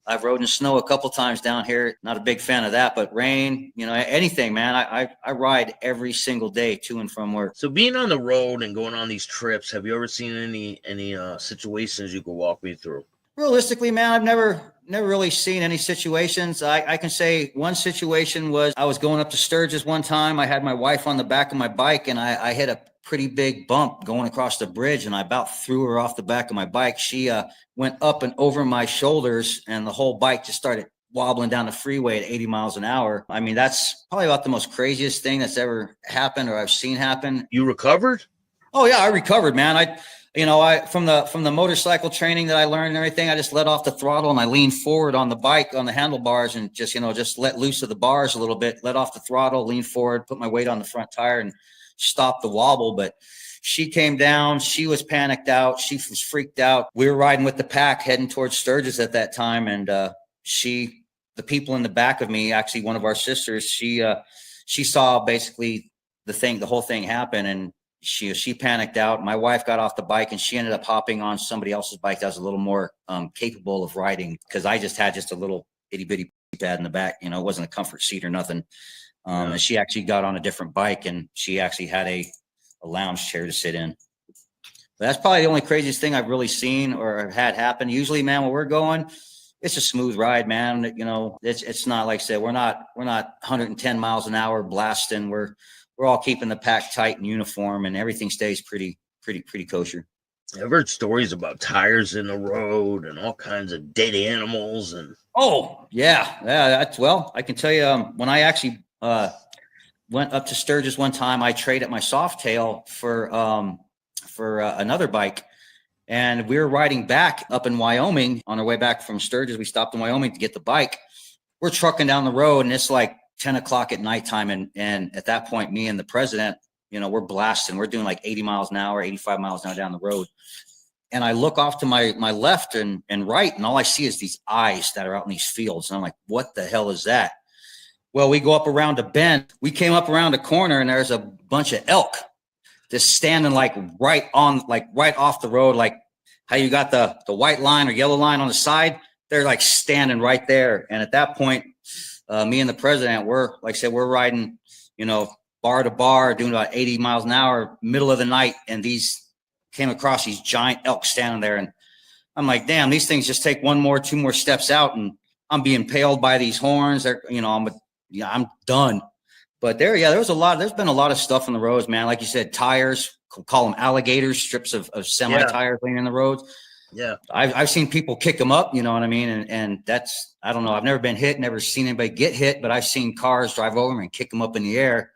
[SPEAKER 1] I've rode in snow a couple times down here. Not a big fan of that, but rain, you know, anything, man. I ride every single day to and from work.
[SPEAKER 2] So being on the road and going on these trips, have you ever seen any situations you could walk me through?
[SPEAKER 1] Realistically, man, I've never really seen any situations. I can say one situation was I was going up to Sturgis one time. I had my wife on the back of my bike, and I hit a pretty big bump going across the bridge, and I about threw her off the back of my bike. She went up and over my shoulders, and the whole bike just started wobbling down the freeway at 80 miles an hour. I mean, that's probably about the most craziest thing that's ever happened or I've seen happen.
[SPEAKER 2] You recovered?
[SPEAKER 1] Oh yeah, I recovered, man. From the motorcycle training that I learned and everything, I just let off the throttle and I leaned forward on the bike on the handlebars and just let loose of the bars a little bit, let off the throttle, lean forward, put my weight on the front tire and stop the wobble. But she came down. She was panicked out. She was freaked out. We were riding with the pack heading towards Sturgis at that time. And the people in the back of me, actually one of our sisters, she saw basically the whole thing happen. And she panicked out. My wife got off the bike and she ended up hopping on somebody else's bike that was a little more capable of riding, because I just had a little itty bitty pad in the back. You know, it wasn't a comfort seat or nothing. And she actually got on a different bike, and she actually had a lounge chair to sit in. But that's probably the only craziest thing I've really seen or had happen. Usually, man, when we're going, it's a smooth ride, man. You know, it's not like I said, we're not 110 miles an hour blasting. We're all keeping the pack tight and uniform, and everything stays pretty kosher.
[SPEAKER 2] I've heard stories about tires in the road and all kinds of dead animals. And
[SPEAKER 1] Oh yeah, that's, well, I can tell you, when I actually went up to Sturgis one time, I traded my Softail for another bike. And we were riding back up in Wyoming on our way back from Sturgis. We stopped in Wyoming to get the bike. We're trucking down the road, and it's like 10 o'clock at nighttime. And at that point, me and the president, we're blasting. We're doing like 80 miles an hour, 85 miles an hour down the road. And I look off to my left and right, and all I see is these eyes that are out in these fields. And I'm like, what the hell is that? Well, we go up around a bend. We came up around a corner, and there's a bunch of elk just standing like right off the road, like how you got the white line or yellow line on the side. They're like standing right there. And at that point, me and the president, we're, like I said, we're riding, bar to bar, doing about 80 miles an hour, middle of the night. And these came across these giant elk standing there. And I'm like, damn, these things just take two more steps out, and I'm being impaled by these horns. I'm done. But there's been a lot of stuff on the roads, man. Like you said, tires, call them alligators, strips of semi tires laying in the roads.
[SPEAKER 2] Yeah.
[SPEAKER 1] I've seen people kick them up, you know what I mean? And that's, I don't know. I've never been hit, never seen anybody get hit, but I've seen cars drive over them and kick them up in the air.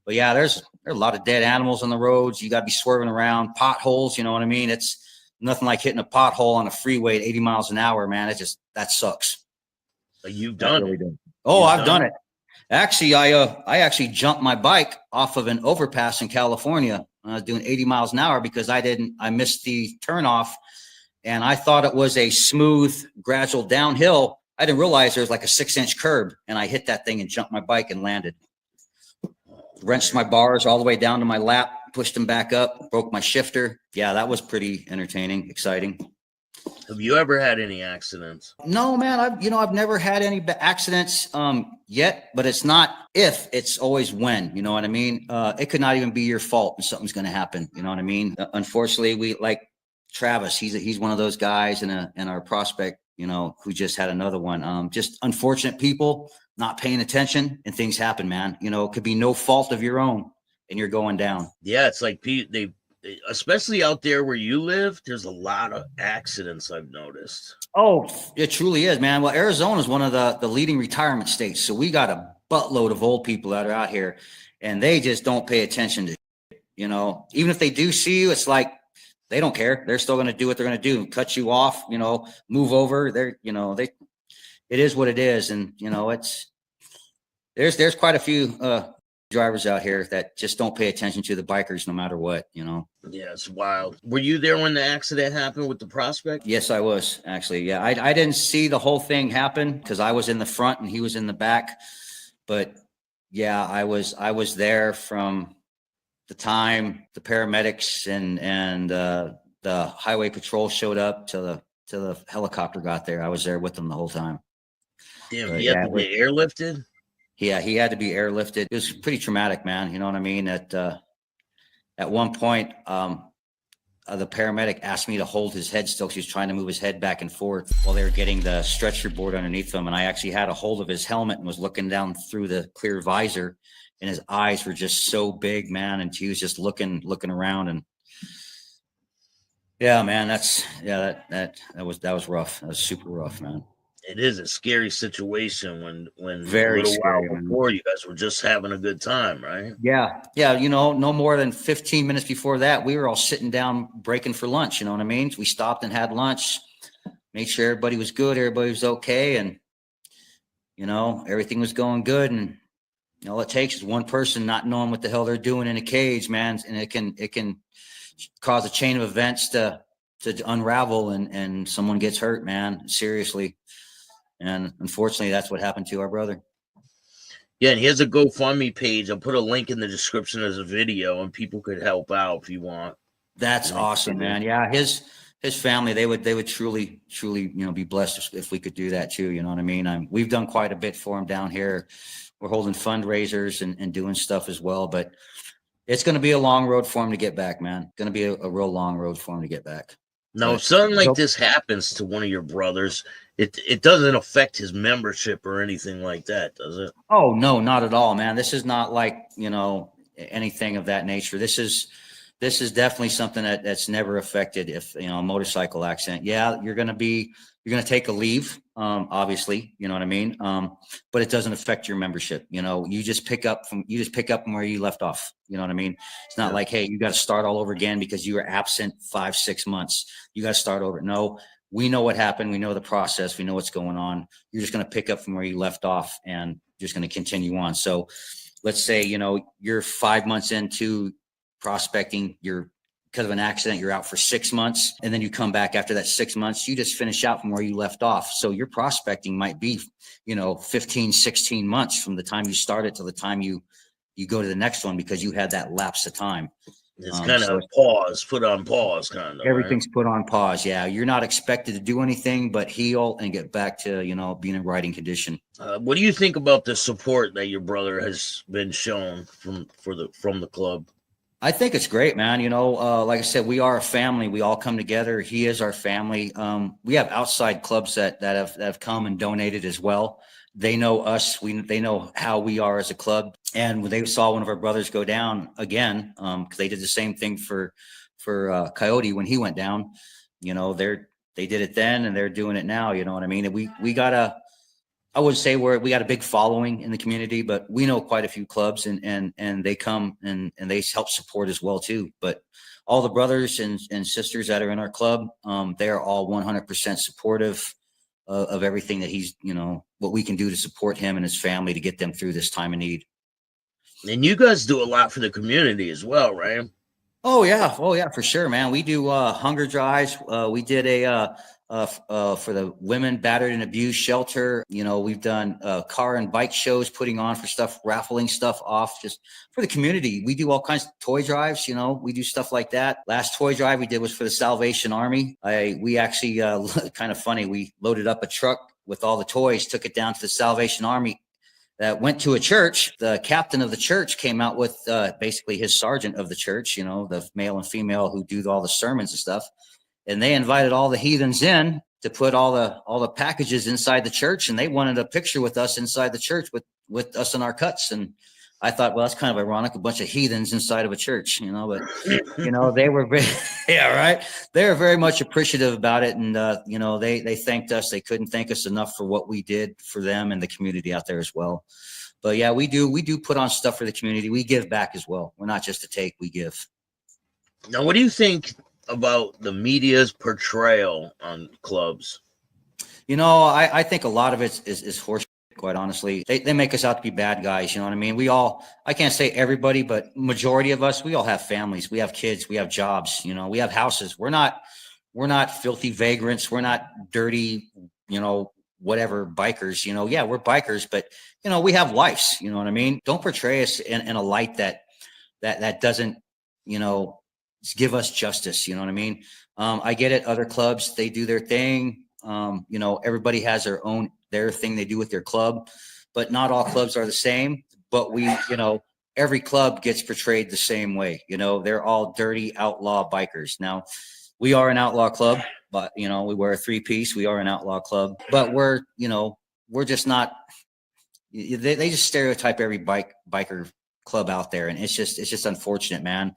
[SPEAKER 1] But yeah, there's a lot of dead animals on the roads. You got to be swerving around potholes. You know what I mean? It's nothing like hitting a pothole on a freeway at 80 miles an hour, man. That sucks.
[SPEAKER 2] But you've done it.
[SPEAKER 1] Oh, I've done it. Actually, I actually jumped my bike off of an overpass in California. I was doing 80 miles an hour because I missed the turnoff, and I thought it was a smooth, gradual downhill. I didn't realize there was like a 6-inch curb, and I hit that thing and jumped my bike and landed. Wrenched my bars all the way down to my lap, pushed them back up, broke my shifter. Yeah, that was pretty entertaining, exciting.
[SPEAKER 2] Have you ever had any accidents?
[SPEAKER 1] No, man. I've never had any accidents yet, but it's not if, it's always when. You know what I mean? It could not even be your fault and something's going to happen. You know what I mean? Unfortunately, we like Travis. He's one of those guys in our prospect, who just had another one. Just unfortunate people not paying attention, and things happen, man. It could be no fault of your own, and you're going down.
[SPEAKER 2] Yeah, it's like they especially out there where you live, there's a lot of accidents I've noticed.
[SPEAKER 1] Oh, it truly is, man. Well, Arizona is one of the leading retirement states. So we got a buttload of old people that are out here, and they just don't pay attention to, even if they do see you, it's like, they don't care. They're still going to do what they're going to do. Cut you off, move over. It is what it is. And, there's quite a few, drivers out here that just don't pay attention to the bikers no matter what.
[SPEAKER 2] Yeah, it's wild. Were you there when the accident happened with the prospect?
[SPEAKER 1] Yes, I was, actually. Yeah, I didn't see the whole thing happen because I was in the front and he was in the back. But yeah, I was there from the time the paramedics and the highway patrol showed up till the helicopter got there. I was there with them the whole time.
[SPEAKER 2] Damn, he had to be airlifted?
[SPEAKER 1] Yeah, he had to be airlifted. It was pretty traumatic, man. You know what I mean? At one point, the paramedic asked me to hold his head still. She was trying to move his head back and forth while they were getting the stretcher board underneath him. And I actually had a hold of his helmet and was looking down through the clear visor, and his eyes were just so big, man. And he was just looking around. And yeah, man, that was rough. That was super rough, man.
[SPEAKER 2] It is a scary situation when
[SPEAKER 1] very
[SPEAKER 2] a little
[SPEAKER 1] scary,
[SPEAKER 2] while before you guys were just having a good time, right?
[SPEAKER 1] Yeah. No more than 15 minutes before that, we were all sitting down breaking for lunch. You know what I mean? We stopped and had lunch, made sure everybody was good, everybody was okay, and everything was going good. And all it takes is one person not knowing what the hell they're doing in a cage, man, and it can cause a chain of events to unravel, and someone gets hurt, man, seriously. And unfortunately, that's what happened to our brother.
[SPEAKER 2] Yeah, and he has a GoFundMe page. I'll put a link in the description as a video, and people could help out if you want.
[SPEAKER 1] That's awesome, man. Yeah, his family, they would truly, be blessed if we could do that too. You know what I mean? We've done quite a bit for him down here. We're holding fundraisers and doing stuff as well, but it's going to be a long road for him to get back, man. Going to be a real long road for him to get back.
[SPEAKER 2] Now, if something like this happens to one of your brothers, it doesn't affect his membership or anything like that, does it? Oh,
[SPEAKER 1] no, not at all, man. This is not like, anything of that nature. This is this is definitely something that's never affected. If, you know, a motorcycle accident, yeah, you're going to take a leave, obviously, you know what I mean? But it doesn't affect your membership. You know, you just pick up from where you left off. You know what I mean? It's not like, hey, you got to start all over again because you were absent 5-6 months. You got to start over. No, we know what happened. We know the process. We know what's going on. You're just going to pick up from where you left off and just going to continue on. So let's say, you know, you're 5 months into prospecting, because of an accident, you're out for 6 months, and then you come back after that 6 months, you just finish out from where you left off. So your prospecting might be, you know, 15, 16 months from the time you started to the time you go to the next one, because you had that lapse of time.
[SPEAKER 2] It's kind of put on pause, kind of.
[SPEAKER 1] Everything's put on pause. Yeah. You're not expected to do anything but heal and get back to, you know, being in riding condition.
[SPEAKER 2] What do you think about the support that your brother has been shown from the club?
[SPEAKER 1] I think it's great, man. You know, like I said, we are a family. We all come together. He is our family. We have outside clubs that have come and donated as well. They know us. They know how we are as a club. And when they saw one of our brothers go down again, because they did the same thing for Coyote when he went down. You know, they did it then and they're doing it now. You know what I mean? And we got I would say we got a big following in the community, but we know quite a few clubs and they come and they help support as well too. But all the brothers and sisters that are in our club, they're all 100% supportive of everything that he's, you know, what we can do to support him and his family to get them through this time of need. And
[SPEAKER 2] you guys do a lot for the community as well, right?
[SPEAKER 1] Oh yeah, for sure, man. We do hunger drives. We did for the women battered and abused shelter. You know, we've done car and bike shows, putting on for stuff, raffling stuff off just for the community. We do all kinds of toy drives. You know, we do stuff like that. Last toy drive we did was for the Salvation Army. We actually kind of funny. We loaded up a truck with all the toys, took it down to the Salvation Army. That went to a church. The captain of the church came out with basically his sergeant of the church, you know, the male and female who do all the sermons and stuff. And they invited all the heathens in to put all the packages inside the church. And they wanted a picture with us inside the church with us in our cuts. And I thought, well, that's kind of ironic, a bunch of heathens inside of a church, you know, but, you know, they were very, yeah, right. They were very much appreciative about it. And, you know, they thanked us. They couldn't thank us enough for what we did for them and the community out there as well. But yeah, we do put on stuff for the community. We give back as well. We're not just to take, we give.
[SPEAKER 2] Now, what do you think about the media's portrayal on clubs?
[SPEAKER 1] You know, I think a lot of it is horse. Quite honestly, they make us out to be bad guys. You know what I mean? I can't say everybody, but majority of us, we all have families. We have kids. We have jobs. You know, we have houses. We're not filthy vagrants. We're not dirty, you know, whatever bikers. You know, yeah, we're bikers, but, you know, we have lives. You know what I mean? Don't portray us in a light that doesn't, you know, give us justice. You know what I mean? I get it. Other clubs, they do their thing. You know, everybody has their thing they do with their club, but not all clubs are the same. But you know, every club gets portrayed the same way. You know, they're all dirty outlaw bikers. Now, we are an outlaw club, but, you know, we wear a 3-piece. We are an outlaw club, but we're just not. They just stereotype every biker club out there, and it's just unfortunate, man.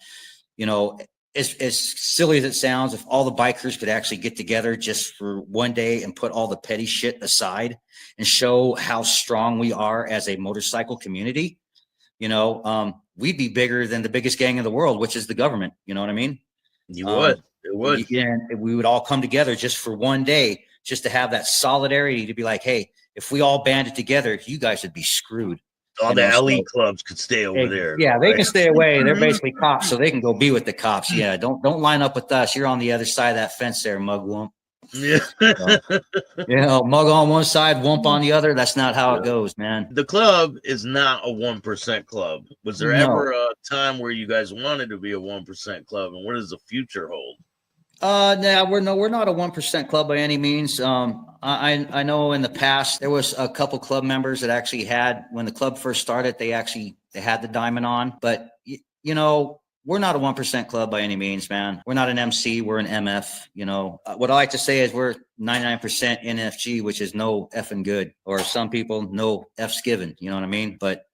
[SPEAKER 1] You know, as silly as it sounds, if all the bikers could actually get together just for one day and put all the petty shit aside and show how strong we are as a motorcycle community, you know, we'd be bigger than the biggest gang in the world, which is the government. You know what I mean?
[SPEAKER 2] It would.
[SPEAKER 1] And we would all come together just for one day, just to have that solidarity to be like, hey, if we all banded together, you guys would be screwed.
[SPEAKER 2] All the elite clubs could stay over there.
[SPEAKER 1] Yeah, they can stay away. They're basically cops, so they can go be with the cops. Yeah, don't line up with us. You're on the other side of that fence there, mugwump.
[SPEAKER 2] Yeah.
[SPEAKER 1] So, you know, mug on one side, wump on the other. That's not how it goes, man.
[SPEAKER 2] The club is not a 1% club. Was there ever a time where you guys wanted to be a 1% club, and what does the future hold?
[SPEAKER 1] No, we're not a 1% club by any means. I know in the past there was a couple club members that actually had, when the club first started, they had the diamond on, but you know, we're not a 1% club by any means, man. We're not an MC, we're an MF. You know, what I like to say is we're 99% NFG, which is no effing good, or some people no F's given, you know what I mean? But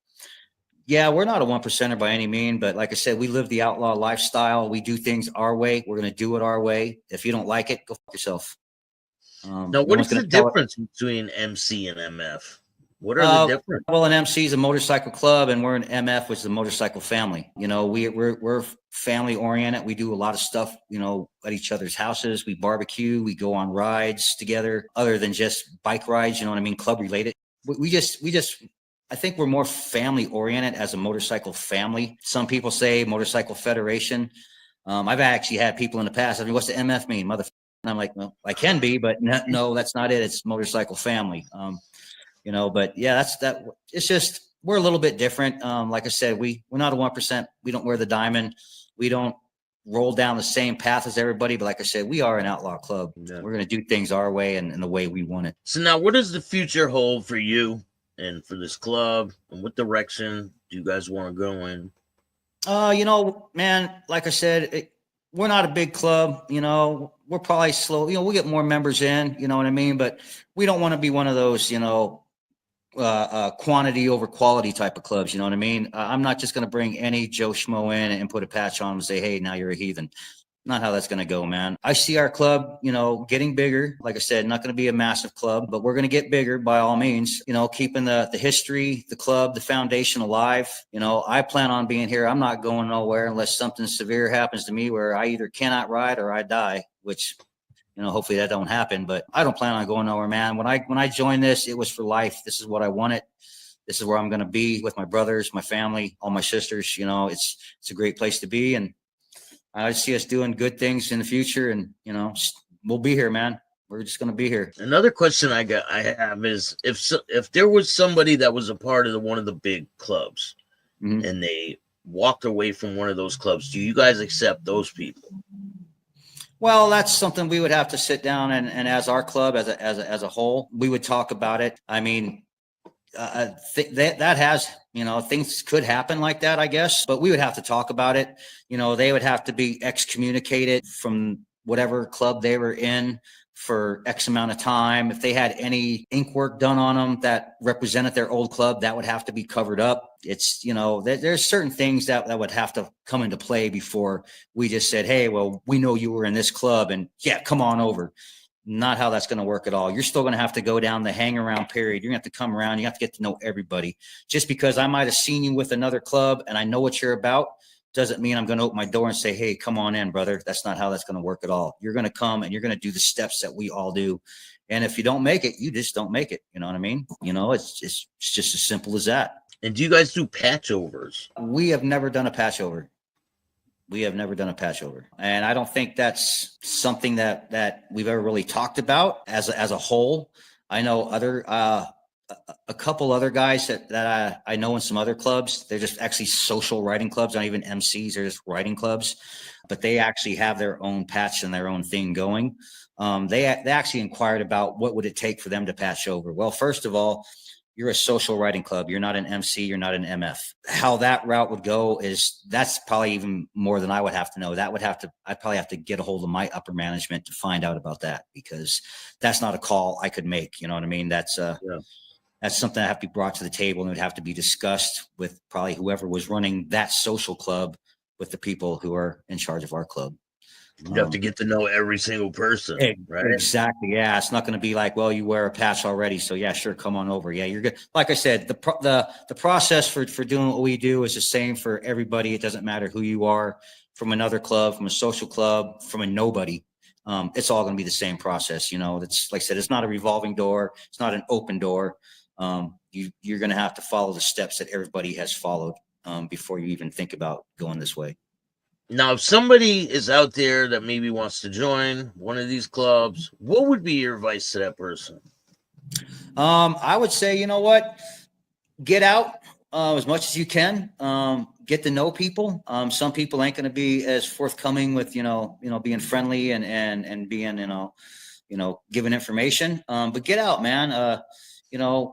[SPEAKER 1] Yeah, we're not a one percenter by any mean, but like I said, we live the outlaw lifestyle. We do things our way. We're going to do it our way. If you don't like it, go fuck yourself.
[SPEAKER 2] Now,
[SPEAKER 1] No
[SPEAKER 2] what
[SPEAKER 1] one's
[SPEAKER 2] is the
[SPEAKER 1] going to tell it.
[SPEAKER 2] difference between MC and MF? What are the difference?
[SPEAKER 1] Well, an MC is a motorcycle club, and we're an MF, which is a motorcycle family. You know, we're family oriented. We do a lot of stuff, you know, at each other's houses. We barbecue. We go on rides together, other than just bike rides. You know what I mean? Club related. We just I think we're more family oriented as a motorcycle family. Some people say motorcycle federation. I've actually had people in the past. I mean, what's the MF mean, mother? And I'm like, well, I can be, but no, that's not it. It's motorcycle family. You know, but yeah, that's that. It's just we're a little bit different. Like I said, we're not a 1%. We don't wear the diamond. We don't roll down the same path as everybody. But like I said, we are an outlaw club. Yeah. We're going to do things our way and the way we want it.
[SPEAKER 2] So now, what does the future hold for you and for this club? And what direction do you guys want to go in?
[SPEAKER 1] You know, man, like I said, we're not a big club. You know, we're probably slow. You know, we'll get more members in. You know what I mean? But we don't want to be one of those, you know, quantity over quality type of clubs. You know what I mean? I'm not just going to bring any Joe Schmo in and put a patch on and say, hey, now you're a heathen. Not how that's going to go, man. I see our club, you know, getting bigger. Like I said, not going to be a massive club, but we're going to get bigger by all means, you know, keeping the history, the club, the foundation alive. You know, I plan on being here. I'm not going nowhere unless something severe happens to me where I either cannot ride or I die, which, you know, hopefully that don't happen, but I don't plan on going nowhere, man. When I joined this, it was for life. This is what I wanted. This is where I'm going to be with my brothers, my family, all my sisters. You know, it's a great place to be. And I see us doing good things in the future. And, you know, we'll be here, man. We're just going to be here.
[SPEAKER 2] Another question I have is if there was somebody that was a part of one of the big clubs and they walked away from one of those clubs, do you guys accept those people?
[SPEAKER 1] Well, that's something we would have to sit down and as our club, as a whole, we would talk about it. I mean, that has, you know, things could happen like that, I guess, but we would have to talk about it. You know, they would have to be excommunicated from whatever club they were in for X amount of time. If they had any ink work done on them that represented their old club, that would have to be covered up. It's, you know, there's certain things that would have to come into play before we just said, hey, well, we know you were in this club and yeah, come on over. Not how that's going to work at all. You're still going to have to go down the hang around period. You're going to have to come around. You have to get to know everybody. Just because I might have seen you with another club and I know what you're about doesn't mean I'm going to open my door and say, hey, come on in, brother. That's not how that's going to work at all. You're going to come and you're going to do the steps that we all do. And if you don't make it, you just don't make it. You know what I mean? You know, it's just as simple as that.
[SPEAKER 2] And do you guys do patch overs?
[SPEAKER 1] We have never done a patch over. And I don't think that's something that we've ever really talked about as a whole. I know a couple other guys that I know in some other clubs. They're just actually social writing clubs, not even MCs. They're just writing clubs, but they actually have their own patch and their own thing going. They actually inquired about what would it take for them to patch over. Well, first of all, you're a social writing club. You're not an MC. You're not an MF. How that route would go that's probably even more than I would have to know. I'd probably have to get a hold of my upper management to find out about that, because that's not a call I could make. You know what I mean? That's something that have to be brought to the table and it would have to be discussed with probably whoever was running that social club with the people who are in charge of our club.
[SPEAKER 2] You have to get to know every single person, right?
[SPEAKER 1] Exactly. Yeah. It's not going to be like, well, you wear a patch already, so yeah, sure, come on over. Yeah, you're good. Like I said, the process for doing what we do is the same for everybody. It doesn't matter who you are, from another club, from a social club, from a nobody. It's all going to be the same process. You know, it's like I said, it's not a revolving door. It's not an open door. You're going to have to follow the steps that everybody has followed before you even think about going this way.
[SPEAKER 2] Now, if somebody is out there that maybe wants to join one of these clubs, what would be your advice to that person?
[SPEAKER 1] I would say, you know what, get out as much as you can. Get to know people. Some people ain't going to be as forthcoming with, you know, being friendly and being, giving information. But get out, man.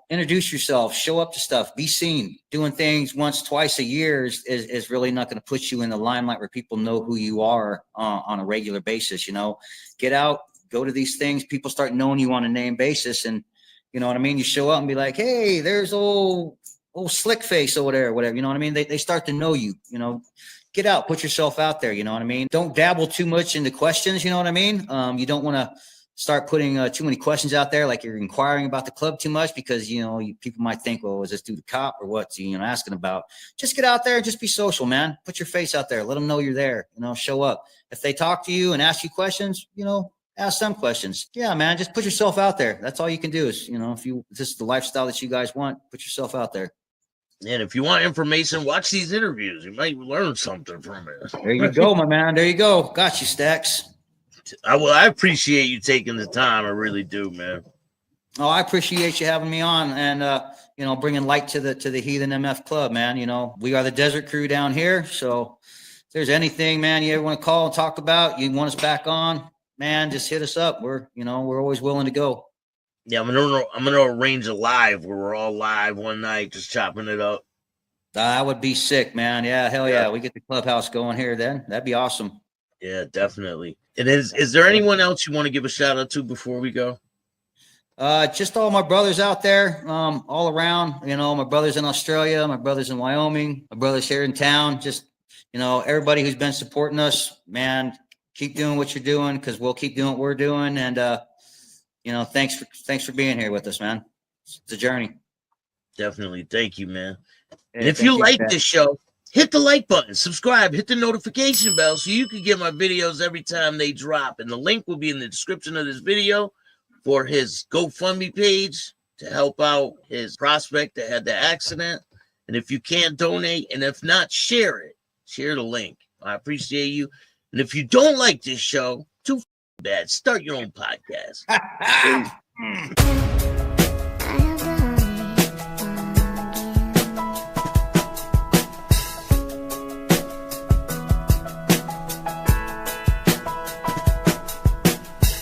[SPEAKER 1] Introduce yourself, show up to stuff, be seen. Doing things once, twice a year is really not going to put you in the limelight where people know who you are on a regular basis. You know, get out, go to these things. People start knowing you on a name basis. And you know what I mean? You show up and be like, hey, there's old old slick face over there, or whatever, you know what I mean? They start to know you, you know, get out, put yourself out there, you know what I mean? Don't dabble too much into questions, you know what I mean? You don't want to start putting too many questions out there, like you're inquiring about the club too much, because, you know, people might think, well, is this dude a cop or what's he, you know, asking about? Just get out there and just be social, man. Put your face out there. Let them know you're there, you know, show up. If they talk to you and ask you questions, you know, ask them questions. Yeah, man, just put yourself out there. That's all you can do is, you know, if this is the lifestyle that you guys want, put yourself out there.
[SPEAKER 2] And if you want information, watch these interviews. You might learn something from it.
[SPEAKER 1] There you go, my man. There you go. Got you, Staxx.
[SPEAKER 2] I appreciate you taking the time. I really do, man.
[SPEAKER 1] Oh, I appreciate you having me on and, you know, bringing light to the Heathen MF Club, man. You know, we are the Desert Crew down here. So if there's anything, man, you ever want to call and talk about, you want us back on, man, just hit us up. We're always willing to go.
[SPEAKER 2] Yeah, I'm gonna arrange a live where we're all live one night, just chopping it up.
[SPEAKER 1] That would be sick, man. Yeah, hell yeah. We get the clubhouse going here then. That'd be awesome.
[SPEAKER 2] Yeah, definitely. And is there anyone else you want to give a shout out to before we go?
[SPEAKER 1] Just all my brothers out there, all around, you know, my brothers in Australia, my brothers in Wyoming, my brothers here in town, just, you know, everybody who's been supporting us, man, keep doing what you're doing, because we'll keep doing what we're doing. And, you know, thanks for being here with us, man. It's a journey.
[SPEAKER 2] Definitely. Thank you, man.
[SPEAKER 1] Hey,
[SPEAKER 2] and if you like this show, hit the like button, subscribe, hit the notification bell so you can get my videos every time they drop. And the link will be in the description of this video for his GoFundMe page to help out his prospect that had the accident. And if you can't donate, and if not, share it. Share the link. I appreciate you. And if you don't like this show, too bad, start your own podcast.